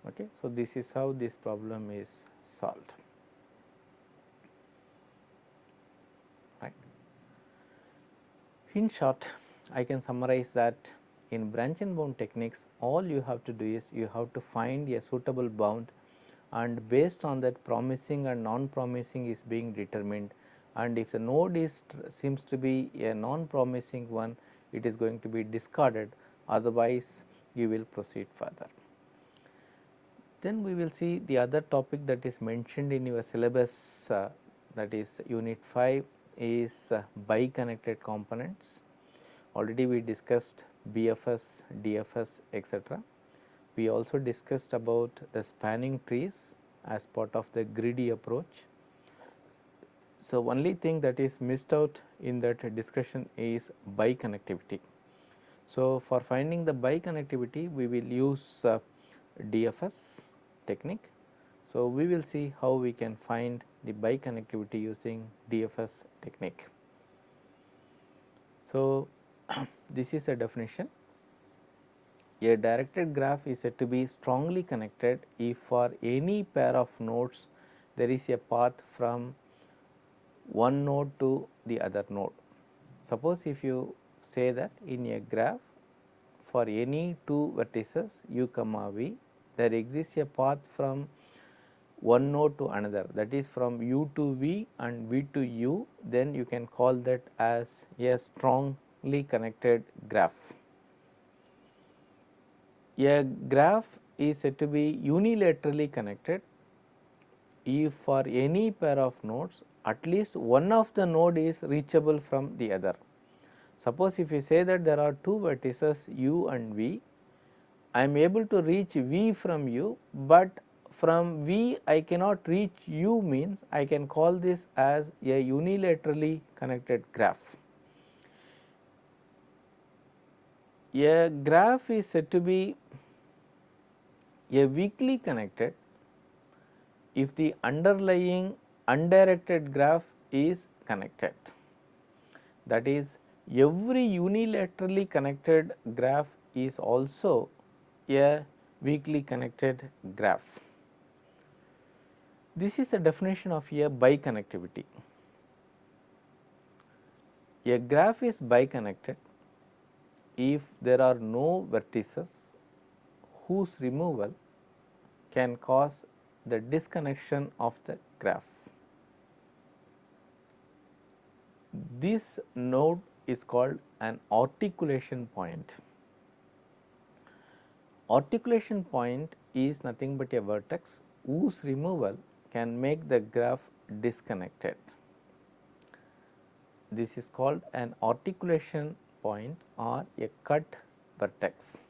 Okay. So, this is how this problem is solved. Right. In short, I can summarize that in branch and bound techniques, all you have to do is you have to find a suitable bound, and based on that promising and non-promising is being determined, and if the node is seems to be a non-promising one, it is going to be discarded, otherwise you will proceed further. Then we will see the other topic that is mentioned in your syllabus, that is unit 5 is bi-connected components. Already we discussed BFS, DFS, etc. We also discussed about the spanning trees as part of the greedy approach. So, only thing that is missed out in that discussion is bi-connectivity. So, for finding the bi-connectivity, we will use DFS technique. So, we will see how we can find the bi-connectivity using DFS technique. So, this is a definition. A directed graph is said to be strongly connected if for any pair of nodes there is a path from one node to the other node. Suppose if you say that in a graph for any two vertices u comma v, there exists a path from one node to another, that is from u to v and v to u, then you can call that as a strongly connected graph. A graph is said to be unilaterally connected if for any pair of nodes at least one of the node is reachable from the other. Suppose if you say that there are two vertices u and v, I am able to reach v from u, but from v I cannot reach u, means I can call this as a unilaterally connected graph. A graph is said to be a weakly connected if the underlying undirected graph is connected. That is, every unilaterally connected graph is also a weakly connected graph. This is the definition of a biconnectivity. A graph is biconnected if there are no vertices whose removal can cause the disconnection of the graph. This node is called an articulation point. Articulation point is nothing but a vertex whose removal can make the graph disconnected. This is called an articulation point or a cut vertex.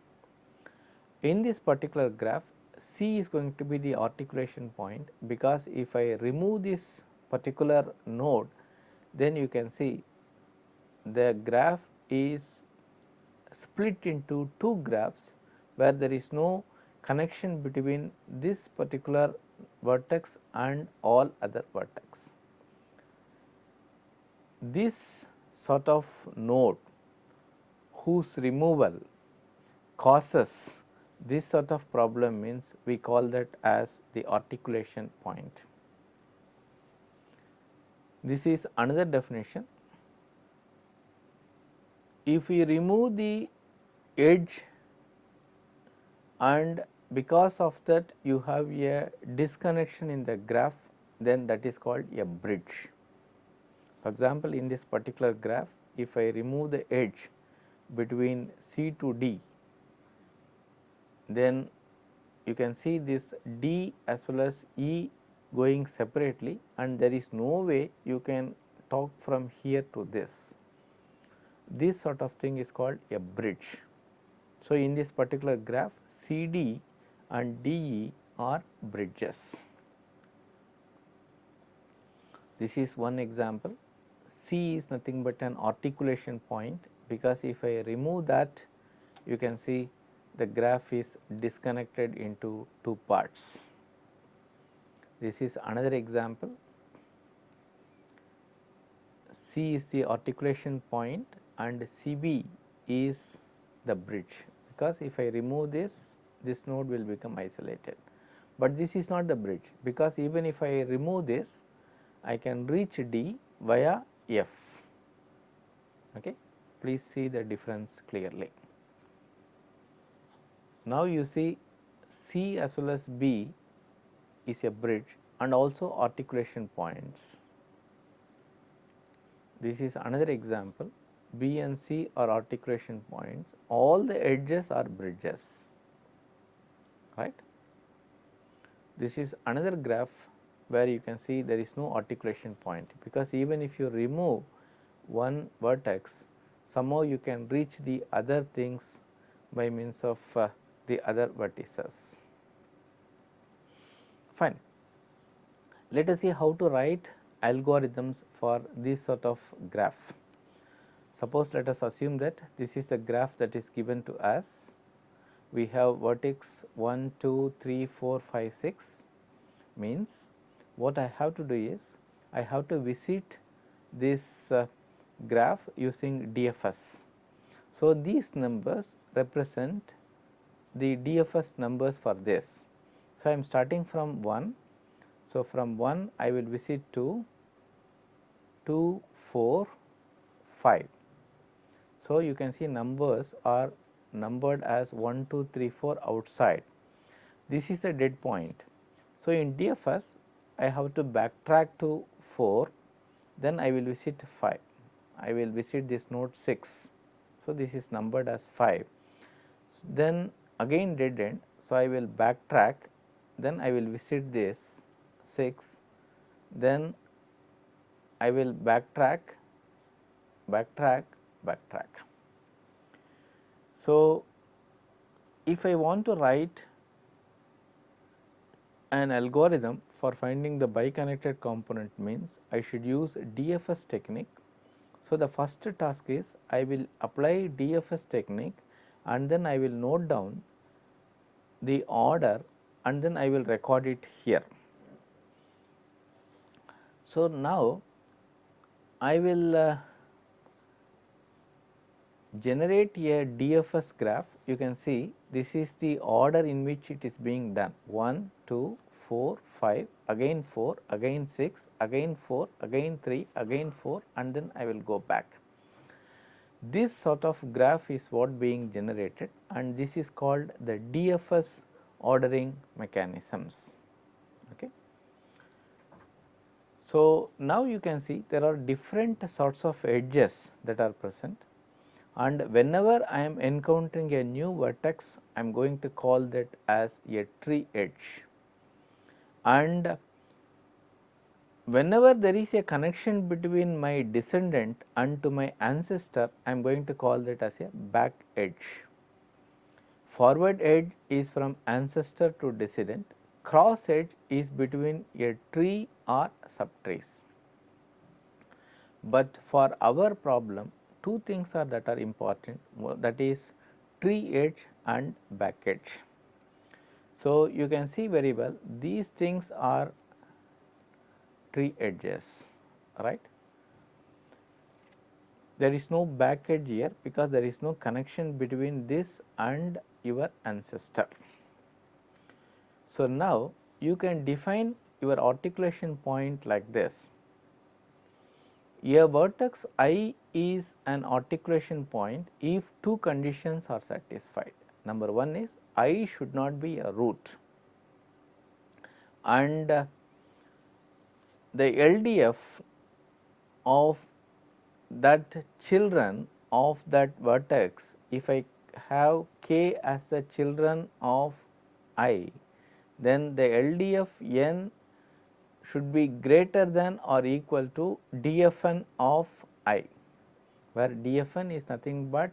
In this particular graph, C is going to be the articulation point, because if I remove this particular node, then you can see the graph is split into two graphs where there is no connection between this particular vertex and all other vertex. This sort of node whose removal causes this sort of problem means we call that as the articulation point. This is another definition. If we remove the edge and because of that you have a disconnection in the graph, then that is called a bridge. For example, in this particular graph, if I remove the edge between C to D, then you can see this D as well as E going separately, and there is no way you can talk from here to this. This sort of thing is called a bridge. So, in this particular graph, CD and DE are bridges. This is one example. C is nothing but an articulation point, because if I remove that, you can see the graph is disconnected into two parts. This is another example. C is the articulation point and CB is the bridge, because if I remove this, this node will become isolated, but this is not the bridge, because even if I remove this, I can reach D via F. Okay. Please see the difference clearly. Now, you see C as well as B is a bridge and also articulation points. This is another example. B and C are articulation points, all the edges are bridges, right. This is another graph where you can see there is no articulation point, because even if you remove one vertex, somehow you can reach the other things by means of the other vertices. Fine. Let us see how to write algorithms for this sort of graph. Suppose let us assume that this is a graph that is given to us. We have vertex 1, 2, 3, 4, 5, 6, means what I have to do is I have to visit this graph using DFS. So, these numbers represent the DFS numbers for this. So, I am starting from 1. So, from 1 I will visit to 2, 4, 5. So, you can see numbers are numbered as 1, 2, 3, 4 outside. This is a dead point. So, in DFS I have to backtrack to 4, then I will visit 5. I will visit this node 6. So, this is numbered as 5. So, then again dead end. So, I will backtrack, then I will visit this 6, then I will backtrack. So, if I want to write an algorithm for finding the biconnected component, means I should use DFS technique. So, the first task is I will apply DFS technique and then I will note down the order and then I will record it here. So, now I will generate a DFS graph. You can see this is the order in which it is being done: 1, 2, 4, 5, again 4, again 6, again 4, again 3, again 4, and then I will go back. This sort of graph is what being generated, and this is called the DFS ordering mechanisms. Okay. So, now you can see there are different sorts of edges that are present, and whenever I am encountering a new vertex, I am going to call that as a tree edge, and whenever there is a connection between my descendant and to my ancestor, I am going to call that as a back edge. Forward edge is from ancestor to descendant, cross edge is between a tree or subtrees. But for our problem, two things are that are important, that is tree edge and back edge. So, you can see very well these things are tree edges, right. There is no back edge here because there is no connection between this and your ancestor. So, now you can define your articulation point like this. A vertex I is an articulation point if two conditions are satisfied. Number one is I should not be a root, and the LDF of that children of that vertex, if I have k as the children of I, then the LDF n should be greater than or equal to DFN of I, where DFN is nothing but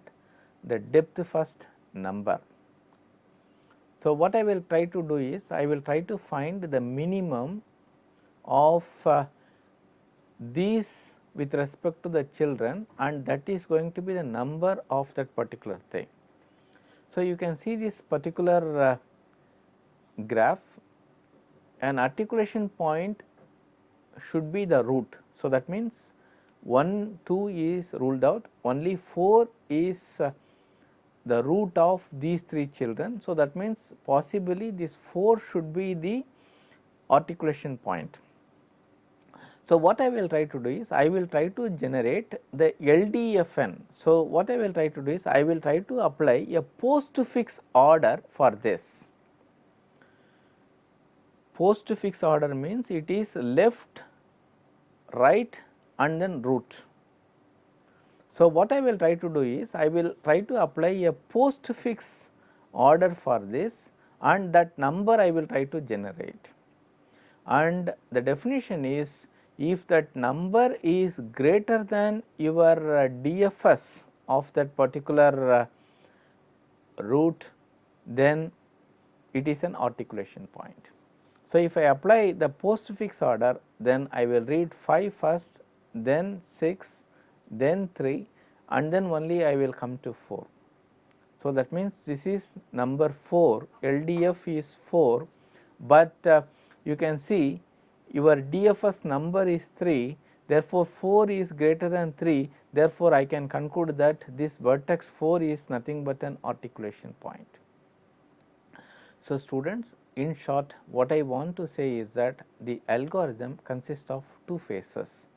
the depth first number. So, what I will try to do is I will try to find the minimum of these with respect to the children, and that is going to be the number of that particular thing. So, you can see this particular graph, an articulation point should be the root. So, that means 1, 2 is ruled out, only 4 is the root of these 3 children. So, that means possibly this 4 should be the articulation point. So, what I will try to do is I will try to generate the LDFN. So, what I will try to do is I will try to apply a postfix order for this. Postfix order means it is left, right and then root. So, what I will try to do is I will try to apply a postfix order for this, and that number I will try to generate, and the definition is if that number is greater than your DFS of that particular root, then it is an articulation point. So, if I apply the postfix order, then I will read 5 first, then 6, then 3 and then only I will come to 4. So, that means this is number 4, LDF is 4, but you can see your DFS number is 3, therefore, 4 is greater than 3, therefore, I can conclude that this vertex 4 is nothing but an articulation point. So, students, in short, what I want to say is that the algorithm consists of 2 phases.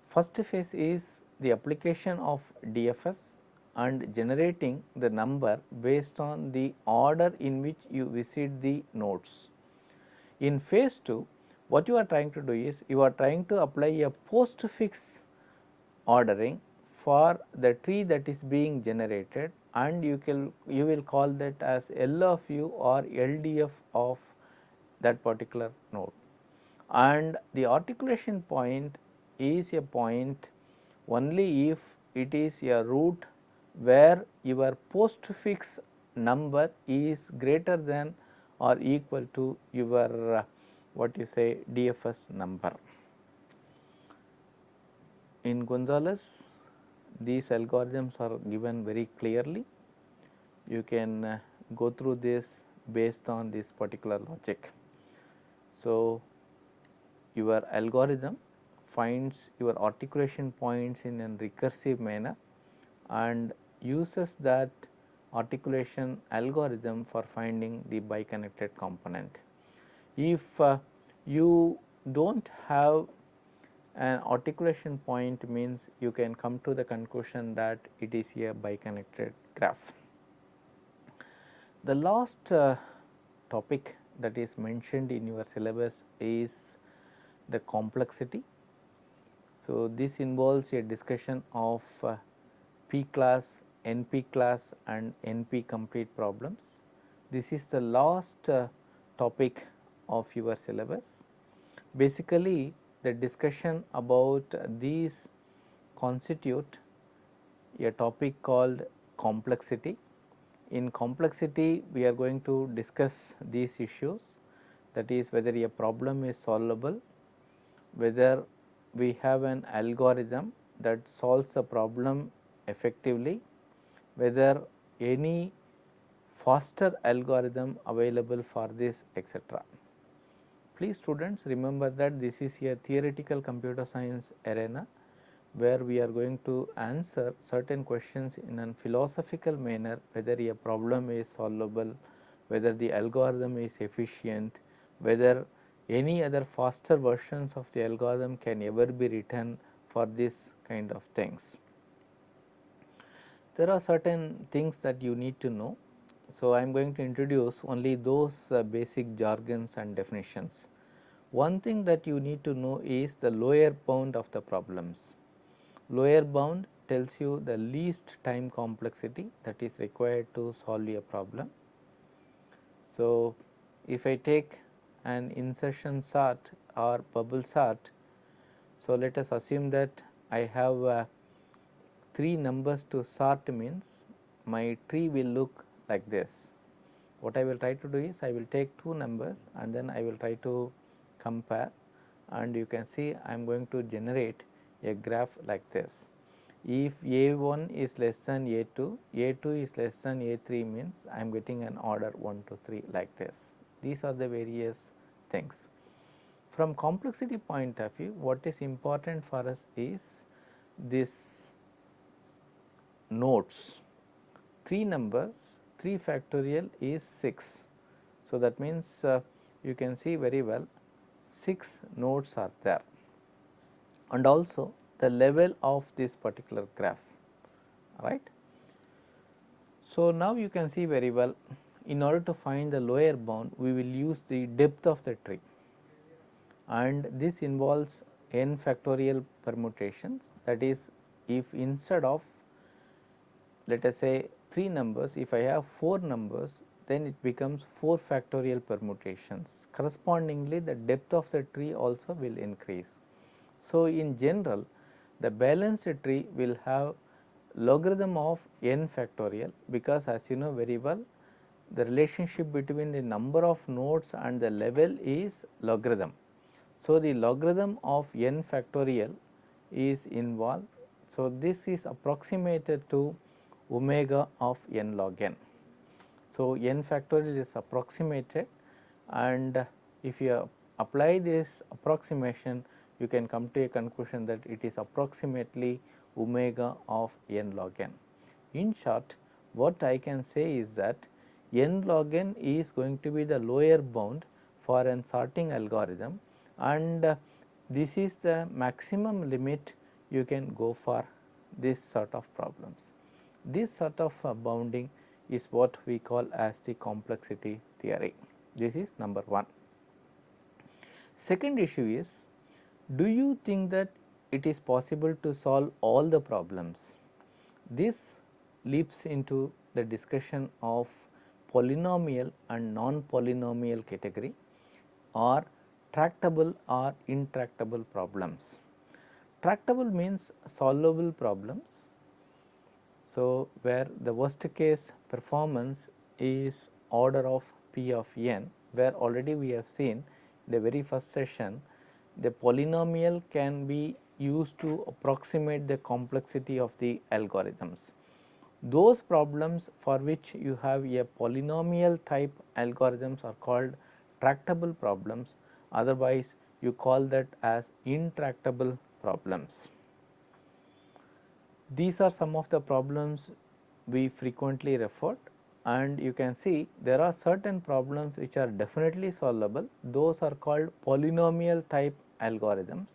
First phase is the application of DFS and generating the number based on the order in which you visit the nodes. In phase 2, what you are trying to do is you are trying to apply a postfix ordering for the tree that is being generated, and you will call that as L of u or LDF of that particular node, and the articulation point is a point only if it is a root where your postfix number is greater than or equal to your what you say DFS number. In Gonzalez, these algorithms are given very clearly. You can go through this based on this particular logic. So, your algorithm finds your articulation points in a recursive manner and uses that articulation algorithm for finding the biconnected component. If you do not have an articulation point, means you can come to the conclusion that it is a biconnected graph. The last topic that is mentioned in your syllabus is the complexity. So, this involves a discussion of P class, NP class and NP complete problems. This is the last topic of your syllabus. Basically, the discussion about these constitute a topic called complexity. In complexity, we are going to discuss these issues, that is whether a problem is solvable, whether we have an algorithm that solves a problem effectively, whether any faster algorithm available for this, etc. Please students, remember that this is a theoretical computer science arena where we are going to answer certain questions in a philosophical manner, whether a problem is solvable, whether the algorithm is efficient, whether any other faster versions of the algorithm can ever be written for this kind of things. There are certain things that you need to know. So, I am going to introduce only those basic jargons and definitions. One thing that you need to know is the lower bound of the problems. Lower bound tells you the least time complexity that is required to solve a problem. So, if I take an insertion sort or bubble sort, so let us assume that I have 3 numbers to sort, means my tree will look like this. What I will try to do is I will take 2 numbers and then I will try to compare, and you can see I am going to generate a graph like this. If A1 is less than A2, A2 is less than A3 means I am getting an order 1 to 3 like this. These are the various things. From complexity point of view, what is important for us is this nodes. 3 numbers, 3 factorial is 6. So, that means you can see very well 6 nodes are there, and also the level of this particular graph, right. So, now you can see very well, in order to find the lower bound we will use the depth of the tree, and this involves n factorial permutations. That is, if instead of let us say 3 numbers, if I have 4 numbers, then it becomes 4 factorial permutations. Correspondingly, the depth of the tree also will increase. So, in general, the balanced tree will have logarithm of n factorial, because as you know very well, the relationship between the number of nodes and the level is logarithm. So, the logarithm of n factorial is involved. So, this is approximated to omega of n log n. So, n factorial is approximated, and if you apply this approximation, you can come to a conclusion that it is approximately omega of n log n. In short, what I can say is that n log n is going to be the lower bound for an sorting algorithm, and this is the maximum limit you can go for this sort of problems. This sort of bounding is what we call as the complexity theory. This is number 1. Second issue is, do you think that it is possible to solve all the problems? This leaps into the discussion of polynomial and non-polynomial category, or tractable or intractable problems. Tractable means solvable problems. So, where the worst case performance is order of P of n, where already we have seen in the very first session, the polynomial can be used to approximate the complexity of the algorithms. Those problems for which you have a polynomial type algorithms are called tractable problems, otherwise you call that as intractable problems. These are some of the problems we frequently referred, and you can see there are certain problems which are definitely solvable, those are called polynomial type algorithms.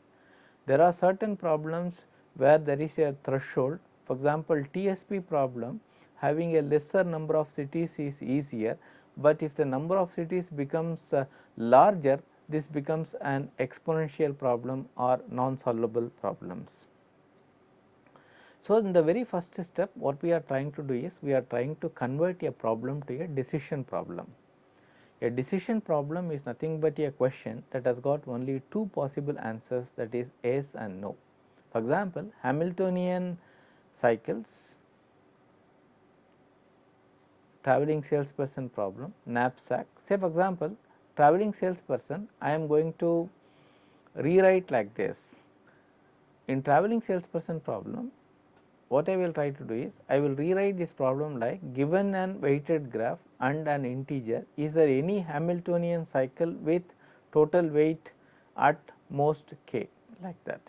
There are certain problems where there is a threshold. For example, TSP problem, having a lesser number of cities is easier, but if the number of cities becomes larger, this becomes an exponential problem or non-solvable problems. So, in the very first step, what we are trying to do is, we are trying to convert a problem to a decision problem. A decision problem is nothing but a question that has got only 2 possible answers, that is yes and no. For example, Hamiltonian cycles, traveling salesperson problem, knapsack. Say for example, traveling salesperson, I am going to rewrite like this. In traveling salesperson problem, what I will try to do is, I will rewrite this problem like, given an weighted graph and an integer, is there any Hamiltonian cycle with total weight at most k, like that.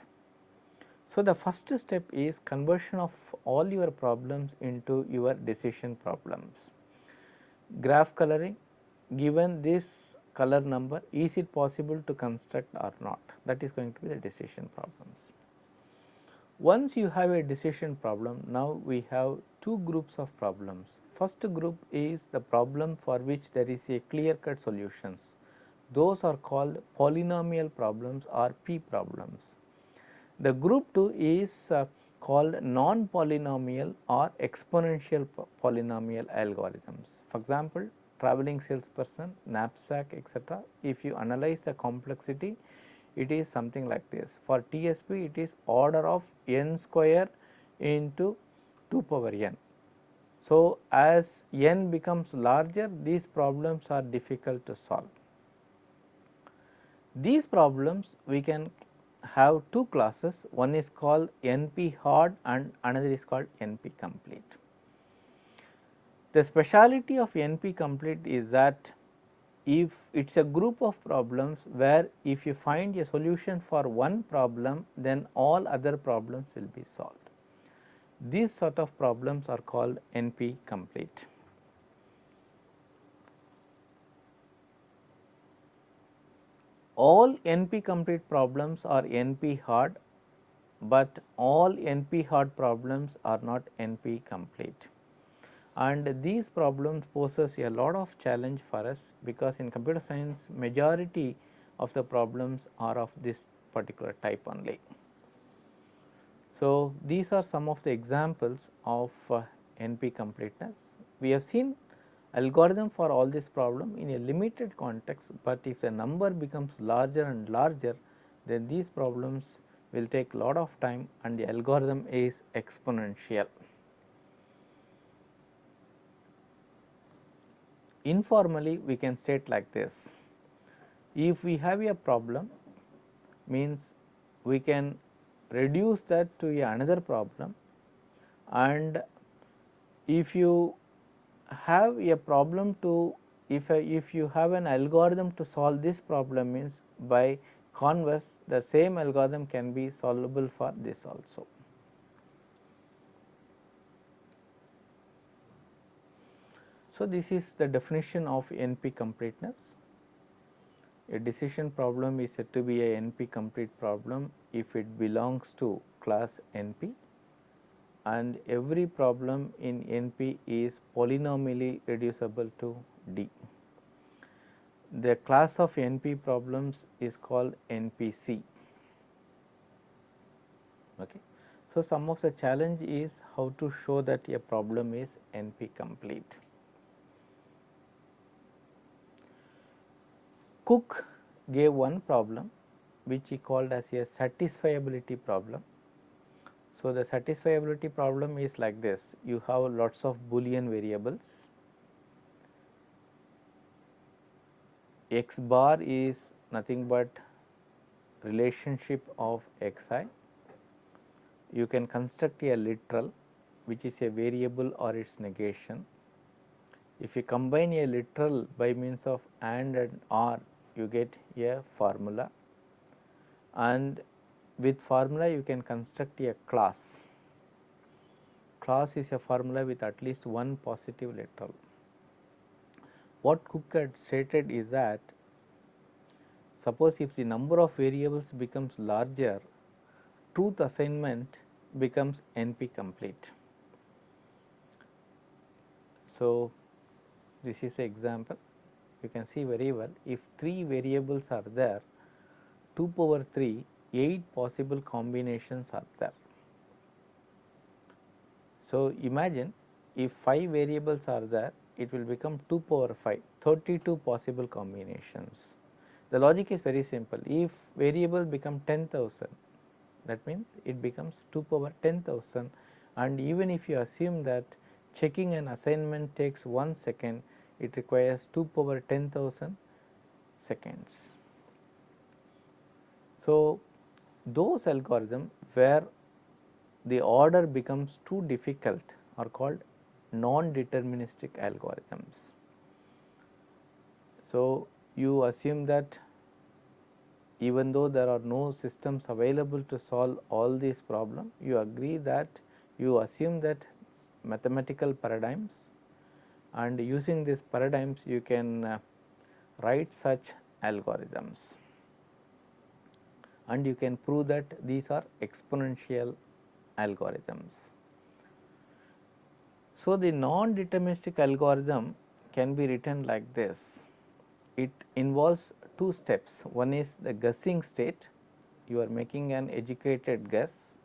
So, the first step is conversion of all your problems into your decision problems. Graph coloring, given this color number, is it possible to construct or not? That is going to be the decision problems. Once you have a decision problem, now we have 2 groups of problems. First group is the problem for which there is a clear cut solutions. Those are called polynomial problems or P problems. The group 2 is called non-polynomial or exponential polynomial algorithms. For example, traveling salesperson, knapsack, etc. If you analyze the complexity, it is something like this. For TSP, it is order of n square into 2 power n. So, as n becomes larger, these problems are difficult to solve. These problems we can have two classes, one is called NP hard and another is called NP complete. The speciality of NP complete is that if it is a group of problems where if you find a solution for one problem, then all other problems will be solved. These sort of problems are called NP complete. All NP complete problems are NP hard, but all NP hard problems are not NP complete. And these problems poses a lot of challenge for us, because in computer science majority of the problems are of this particular type only. So, these are some of the examples of NP completeness. We have seen algorithm for all this problem in a limited context, but if the number becomes larger and larger, then these problems will take lot of time and the algorithm is exponential. Informally we can state like this: if we have a problem, means we can reduce that to another problem, and if you have a problem to if you have an algorithm to solve this problem, means by converse the same algorithm can be solvable for this also. So, this is the definition of NP completeness. A decision problem is said to be a NP complete problem if it belongs to class NP, and every problem in NP is polynomially reducible to D. The class of NP problems is called NPC. Okay. So, some of the challenge is how to show that a problem is NP complete. Cook gave one problem which he called as a satisfiability problem. So, the satisfiability problem is like this: you have lots of Boolean variables, x bar is nothing but relationship of xi. You can construct a literal which is a variable or its negation. If you combine a literal by means of and or, you get a formula, and with formula you can construct a class. Class is a formula with at least one positive literal. What Cook had stated is that suppose if the number of variables becomes larger, truth assignment becomes NP complete. So, this is an example. You can see very well, if 3 variables are there, 2 power 3, 8 possible combinations are there. So, imagine if 5 variables are there, it will become 2 power 5, 32 possible combinations. The logic is very simple. If variable become 10,000, that means it becomes 2 power 10,000, and even if you assume that checking an assignment takes 1 second, it requires 2 power 10,000 seconds. So, those algorithms where the order becomes too difficult are called non-deterministic algorithms. So, you assume that even though there are no systems available to solve all these problems, you agree that you assume that mathematical paradigms, and using these paradigms you can write such algorithms, and you can prove that these are exponential algorithms. So, the non-deterministic algorithm can be written like this. It involves 2 steps. One is the guessing state, you are making an educated guess,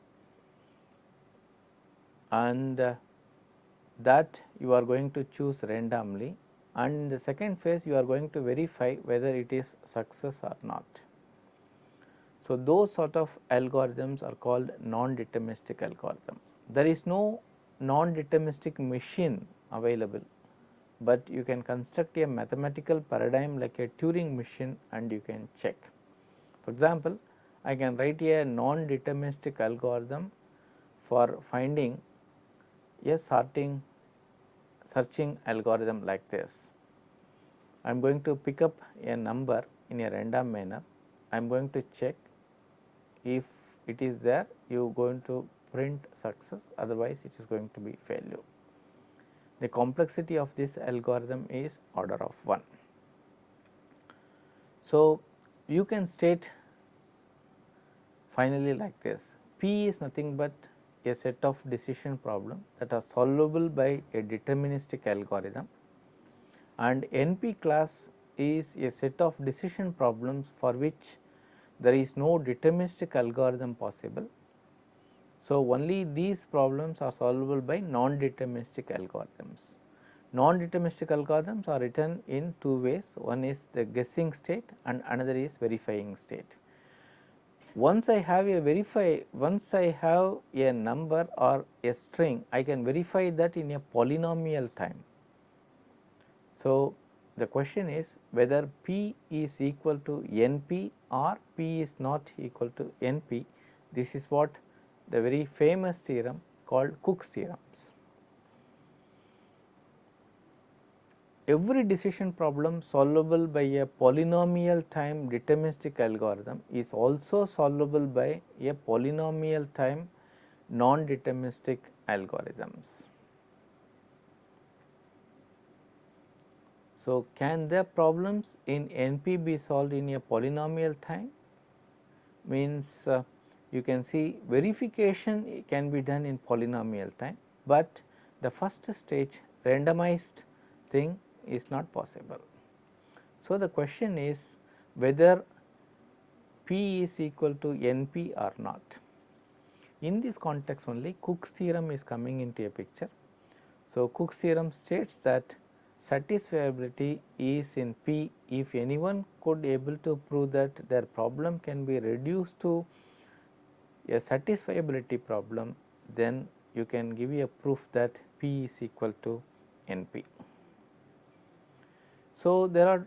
and that you are going to choose randomly, and in the second phase you are going to verify whether it is success or not. So, those sort of algorithms are called non-deterministic algorithm. There is no non-deterministic machine available, but you can construct a mathematical paradigm like a Turing machine and you can check. For example, I can write a non-deterministic algorithm for finding a searching algorithm like this. I am going to pick up a number in a random manner. I am going to check if it is there, you are going to print success, otherwise it is going to be failure. The complexity of this algorithm is order of 1. So, you can state finally like this: P is nothing but a set of decision problems that are solvable by a deterministic algorithm, and NP class is a set of decision problems for which there is no deterministic algorithm possible. So, only these problems are solvable by non-deterministic algorithms. Non-deterministic algorithms are written in two ways: one is the guessing state and another is verifying state. Once I have a number or a string, I can verify that in a polynomial time. So, the question is whether P is equal to NP or P is not equal to NP. This is what the very famous theorem called Cook's theorems. Every decision problem solvable by a polynomial time deterministic algorithm is also solvable by a polynomial time non-deterministic algorithms. So, can the problems in NP be solved in a polynomial time? Means you can see verification can be done in polynomial time, but the first stage randomized thing is not possible. So, the question is whether P is equal to NP or not. In this context only Cook's theorem is coming into a picture. So, Cook's theorem states that satisfiability is in P if anyone could able to prove that their problem can be reduced to a satisfiability problem, then you can give a proof that P is equal to NP. So, there are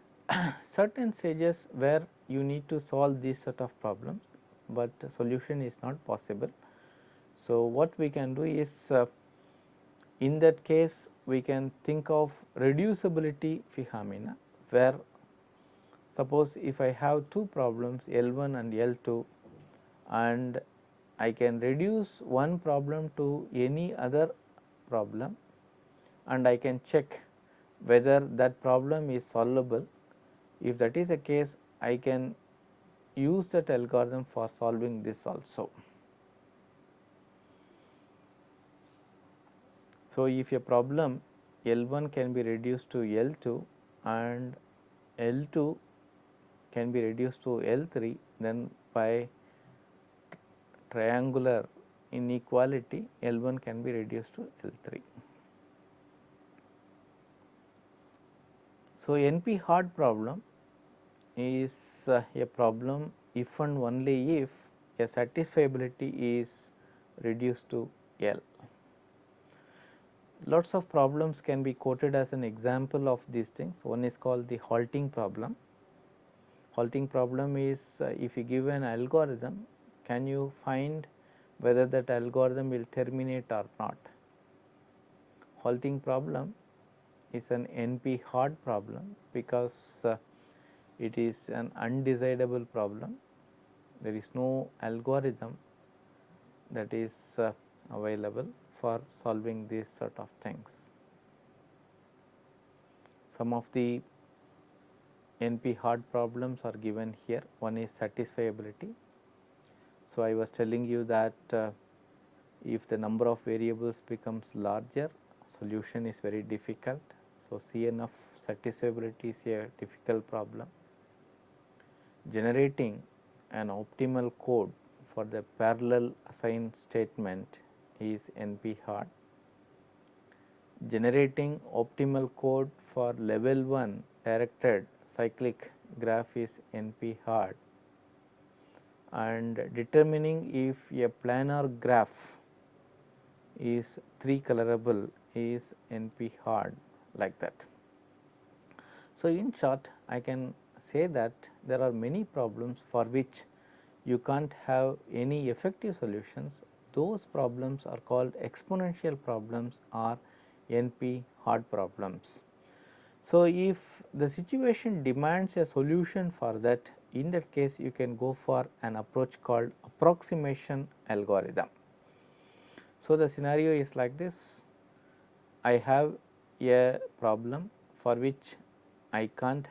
certain stages where you need to solve this set of problems, but solution is not possible. So, what we can do is in that case we can think of reducibility phenomena, where suppose if I have two problems L1 and L2 and I can reduce one problem to any other problem and I can check whether that problem is solvable. If that is the case, I can use that algorithm for solving this also. So, if a problem L1 can be reduced to L2 and L2 can be reduced to L3, then by triangular inequality L1 can be reduced to L3. So, NP hard problem is a problem if and only if a satisfiability is reduced to L. Lots of problems can be quoted as an example of these things. One is called the halting problem. Halting problem is if you give an algorithm, can you find whether that algorithm will terminate or not. Halting problem is an NP hard problem because it is an undecidable problem. There is no algorithm that is available for solving these sort of things. Some of the NP hard problems are given here. One is satisfiability. So, I was telling you that if the number of variables becomes larger, solution is very difficult. So, CN of satisfiability is a difficult problem. Generating an optimal code for the parallel assign statement is NP hard. Generating optimal code for level 1 directed cyclic graph is NP hard, and determining if a planar graph is 3 colorable is NP hard, like that. So, in short I can say that there are many problems for which you can't have any effective solutions, those problems are called exponential problems or NP hard problems. So, if the situation demands a solution for that, in that case you can go for an approach called approximation algorithm. So, the scenario is like this: I have a problem for which I can't